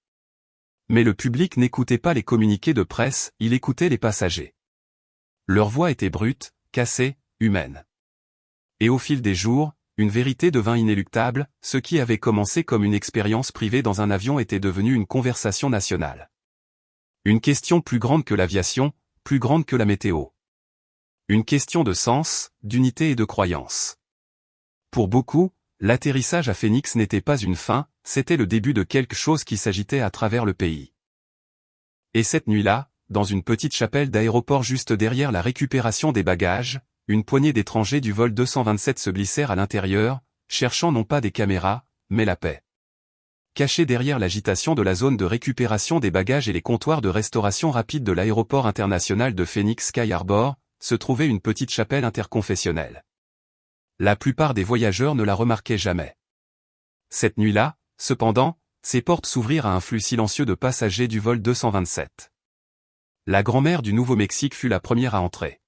Mais le public n'écoutait pas les communiqués de presse, il écoutait les passagers. Leur voix était brute, cassée, humaine. Et au fil des jours, une vérité devint inéluctable, ce qui avait commencé comme une expérience privée dans un avion était devenu une conversation nationale. Une question plus grande que l'aviation, plus grande que la météo. Une question de sens, d'unité et de croyance. Pour beaucoup, l'atterrissage à Phoenix n'était pas une fin, c'était le début de quelque chose qui s'agitait à travers le pays. Et cette nuit-là, dans une petite chapelle d'aéroport juste derrière la récupération des bagages, une poignée d'étrangers du vol 227 se glissèrent à l'intérieur, cherchant non pas des caméras, mais la paix. Cachés derrière l'agitation de la zone de récupération des bagages et les comptoirs de restauration rapide de l'aéroport international de Phoenix Sky Harbor, se trouvait une petite chapelle interconfessionnelle. La plupart des voyageurs ne la remarquaient jamais. Cette nuit-là, cependant, ses portes s'ouvrirent à un flux silencieux de passagers du vol 227. La grand-mère du Nouveau-Mexique fut la première à entrer.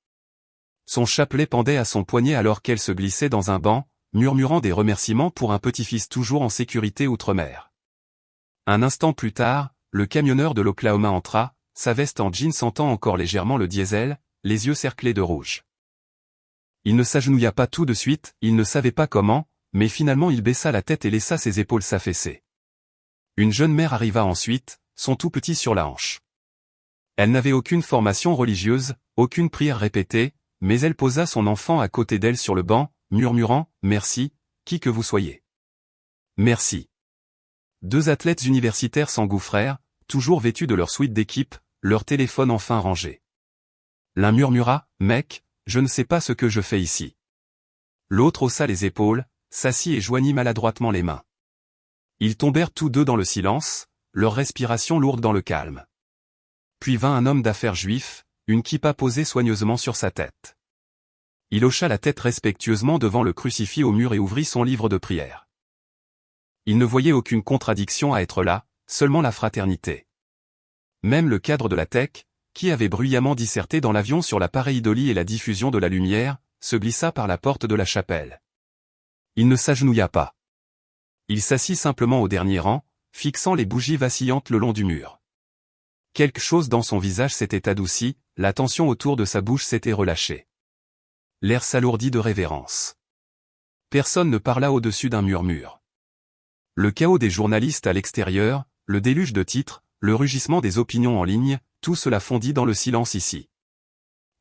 Son chapelet pendait à son poignet alors qu'elle se glissait dans un banc, murmurant des remerciements pour un petit-fils toujours en sécurité outre-mer. Un instant plus tard, le camionneur de l'Oklahoma entra, sa veste en jean sentant encore légèrement le diesel, les yeux cerclés de rouge. Il ne s'agenouilla pas tout de suite, il ne savait pas comment, mais finalement il baissa la tête et laissa ses épaules s'affaisser. Une jeune mère arriva ensuite, son tout petit sur la hanche. Elle n'avait aucune formation religieuse, aucune prière répétée, mais elle posa son enfant à côté d'elle sur le banc, murmurant « Merci, qui que vous soyez. » Merci. Deux athlètes universitaires s'engouffrèrent, toujours vêtus de leur suite d'équipe, leur téléphone enfin rangé. L'un murmura « Mec, je ne sais pas ce que je fais ici. » L'autre haussa les épaules, s'assit et joignit maladroitement les mains. Ils tombèrent tous deux dans le silence, leur respiration lourde dans le calme. Puis vint un homme d'affaires juif, une kippa posée soigneusement sur sa tête. Il hocha la tête respectueusement devant le crucifix au mur et ouvrit son livre de prière. Il ne voyait aucune contradiction à être là, seulement la fraternité. Même le cadre de la tech, qui avait bruyamment disserté dans l'avion sur la pareidolie et la diffusion de la lumière, se glissa par la porte de la chapelle. Il ne s'agenouilla pas. Il s'assit simplement au dernier rang, fixant les bougies vacillantes le long du mur. Quelque chose dans son visage s'était adouci, la tension autour de sa bouche s'était relâchée. L'air s'alourdit de révérence. Personne ne parla au-dessus d'un murmure. Le chaos des journalistes à l'extérieur, le déluge de titres, le rugissement des opinions en ligne, tout cela fondit dans le silence ici.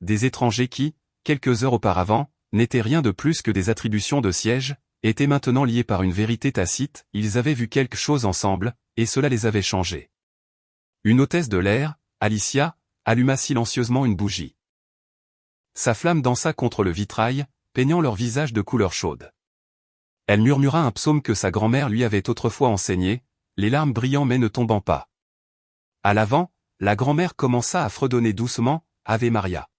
Des étrangers qui, quelques heures auparavant, n'étaient rien de plus que des attributions de siège, étaient maintenant liés par une vérité tacite, ils avaient vu quelque chose ensemble, et cela les avait changés. Une hôtesse de l'air, Alicia, alluma silencieusement une bougie. Sa flamme dansa contre le vitrail, peignant leur visage de couleur chaude. Elle murmura un psaume que sa grand-mère lui avait autrefois enseigné, les larmes brillant mais ne tombant pas. À l'avant, la grand-mère commença à fredonner doucement, Ave Maria.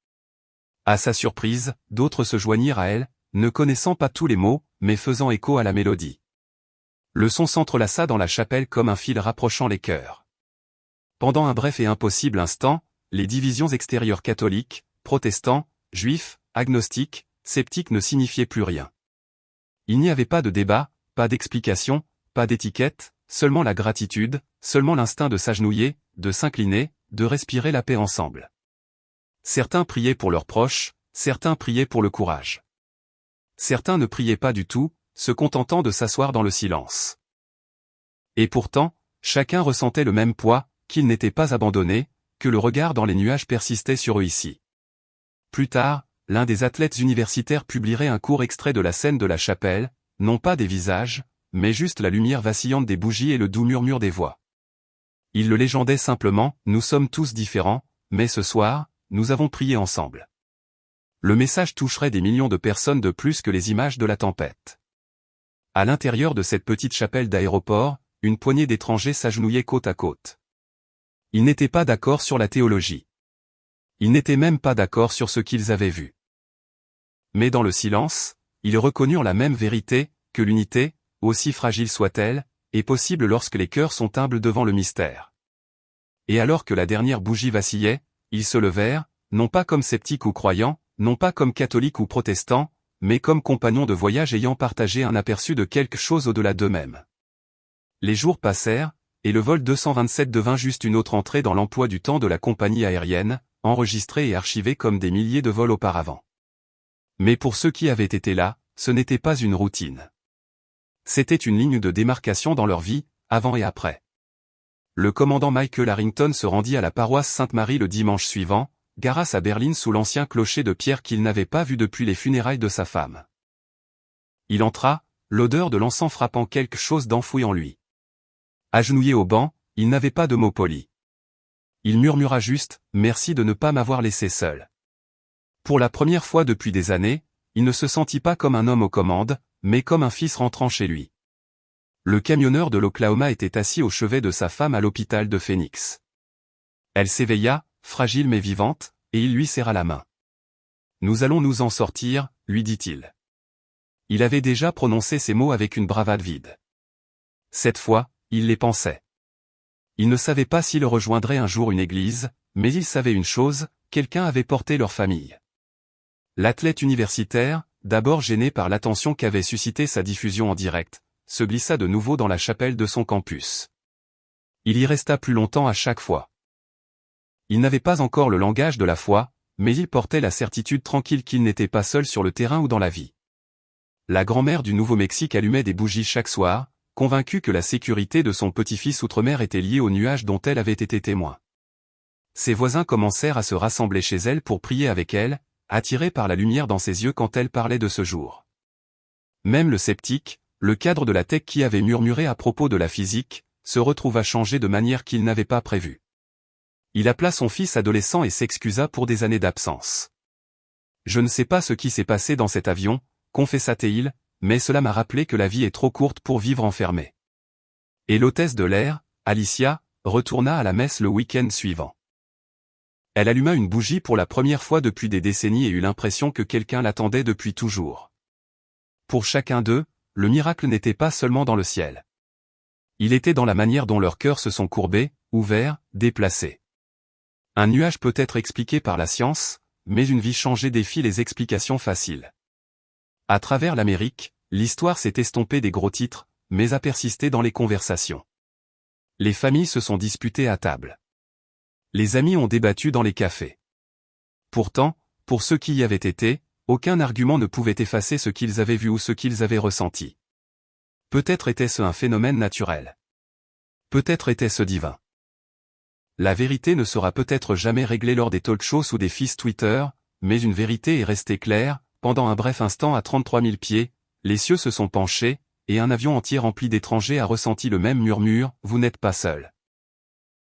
À sa surprise, d'autres se joignirent à elle, ne connaissant pas tous les mots, mais faisant écho à la mélodie. Le son s'entrelaça dans la chapelle comme un fil rapprochant les cœurs. Pendant un bref et impossible instant, les divisions extérieures catholiques, protestants, juifs, agnostiques, sceptiques ne signifiaient plus rien. Il n'y avait pas de débat, pas d'explication, pas d'étiquette, seulement la gratitude, seulement l'instinct de s'agenouiller, de s'incliner, de respirer la paix ensemble. Certains priaient pour leurs proches, certains priaient pour le courage. Certains ne priaient pas du tout, se contentant de s'asseoir dans le silence. Et pourtant, chacun ressentait le même poids, qu'ils n'étaient pas abandonnés, que le regard dans les nuages persistait sur eux ici. Plus tard, l'un des athlètes universitaires publierait un court extrait de la scène de la chapelle, non pas des visages, mais juste la lumière vacillante des bougies et le doux murmure des voix. Il le légendait simplement, nous sommes tous différents, mais ce soir, nous avons prié ensemble. Le message toucherait des millions de personnes de plus que les images de la tempête. À l'intérieur de cette petite chapelle d'aéroport, une poignée d'étrangers s'agenouillaient côte à côte. Ils n'étaient pas d'accord sur la théologie. Ils n'étaient même pas d'accord sur ce qu'ils avaient vu. Mais dans le silence, ils reconnurent la même vérité, que l'unité, aussi fragile soit-elle, est possible lorsque les cœurs sont humbles devant le mystère. Et alors que la dernière bougie vacillait, ils se levèrent, non pas comme sceptiques ou croyants, non pas comme catholiques ou protestants, mais comme compagnons de voyage ayant partagé un aperçu de quelque chose au-delà d'eux-mêmes. Les jours passèrent, et le vol 227 devint juste une autre entrée dans l'emploi du temps de la compagnie aérienne, enregistrée et archivée comme des milliers de vols auparavant. Mais pour ceux qui avaient été là, ce n'était pas une routine. C'était une ligne de démarcation dans leur vie, avant et après. Le commandant Michael Harrington se rendit à la paroisse Sainte-Marie le dimanche suivant, garant à Berlin sous l'ancien clocher de pierre qu'il n'avait pas vu depuis les funérailles de sa femme. Il entra, l'odeur de l'encens frappant quelque chose d'enfoui en lui. Agenouillé au banc, il n'avait pas de mots polis. Il murmura juste, « Merci de ne pas m'avoir laissé seul. » Pour la première fois depuis des années, il ne se sentit pas comme un homme aux commandes, mais comme un fils rentrant chez lui. Le camionneur de l'Oklahoma était assis au chevet de sa femme à l'hôpital de Phoenix. Elle s'éveilla, fragile mais vivante, et il lui serra la main. « Nous allons nous en sortir, » lui dit-il. Il avait déjà prononcé ces mots avec une bravade vide. Cette fois, il les pensait. Il ne savait pas s'il rejoindrait un jour une église, mais il savait une chose, quelqu'un avait porté leur famille. L'athlète universitaire, d'abord gêné par l'attention qu'avait suscité sa diffusion en direct, se glissa de nouveau dans la chapelle de son campus. Il y resta plus longtemps à chaque fois. Il n'avait pas encore le langage de la foi, mais il portait la certitude tranquille qu'il n'était pas seul sur le terrain ou dans la vie. La grand-mère du Nouveau-Mexique allumait des bougies chaque soir, convaincue que la sécurité de son petit-fils outre-mer était liée aux nuages dont elle avait été témoin. Ses voisins commencèrent à se rassembler chez elle pour prier avec elle, attirés par la lumière dans ses yeux quand elle parlait de ce jour. Même le sceptique, le cadre de la tech qui avait murmuré à propos de la physique, se retrouva changé de manière qu'il n'avait pas prévue. Il appela son fils adolescent et s'excusa pour des années d'absence. « Je ne sais pas ce qui s'est passé dans cet avion, » confessa-t-il, mais cela m'a rappelé que la vie est trop courte pour vivre enfermé. Et l'hôtesse de l'air, Alicia, retourna à la messe le week-end suivant. Elle alluma une bougie pour la première fois depuis des décennies et eut l'impression que quelqu'un l'attendait depuis toujours. Pour chacun d'eux, le miracle n'était pas seulement dans le ciel. Il était dans la manière dont leurs cœurs se sont courbés, ouverts, déplacés. Un nuage peut être expliqué par la science, mais une vie changée défie les explications faciles. À travers l'Amérique, l'histoire s'est estompée des gros titres, mais a persisté dans les conversations. Les familles se sont disputées à table. Les amis ont débattu dans les cafés. Pourtant, pour ceux qui y avaient été, aucun argument ne pouvait effacer ce qu'ils avaient vu ou ce qu'ils avaient ressenti. Peut-être était-ce un phénomène naturel. Peut-être était-ce divin. La vérité ne sera peut-être jamais réglée lors des talk-shows ou des feeds Twitter, mais une vérité est restée claire. Pendant un bref instant à 33 000 pieds, les cieux se sont penchés, et un avion entier rempli d'étrangers a ressenti le même murmure, « Vous n'êtes pas seul. »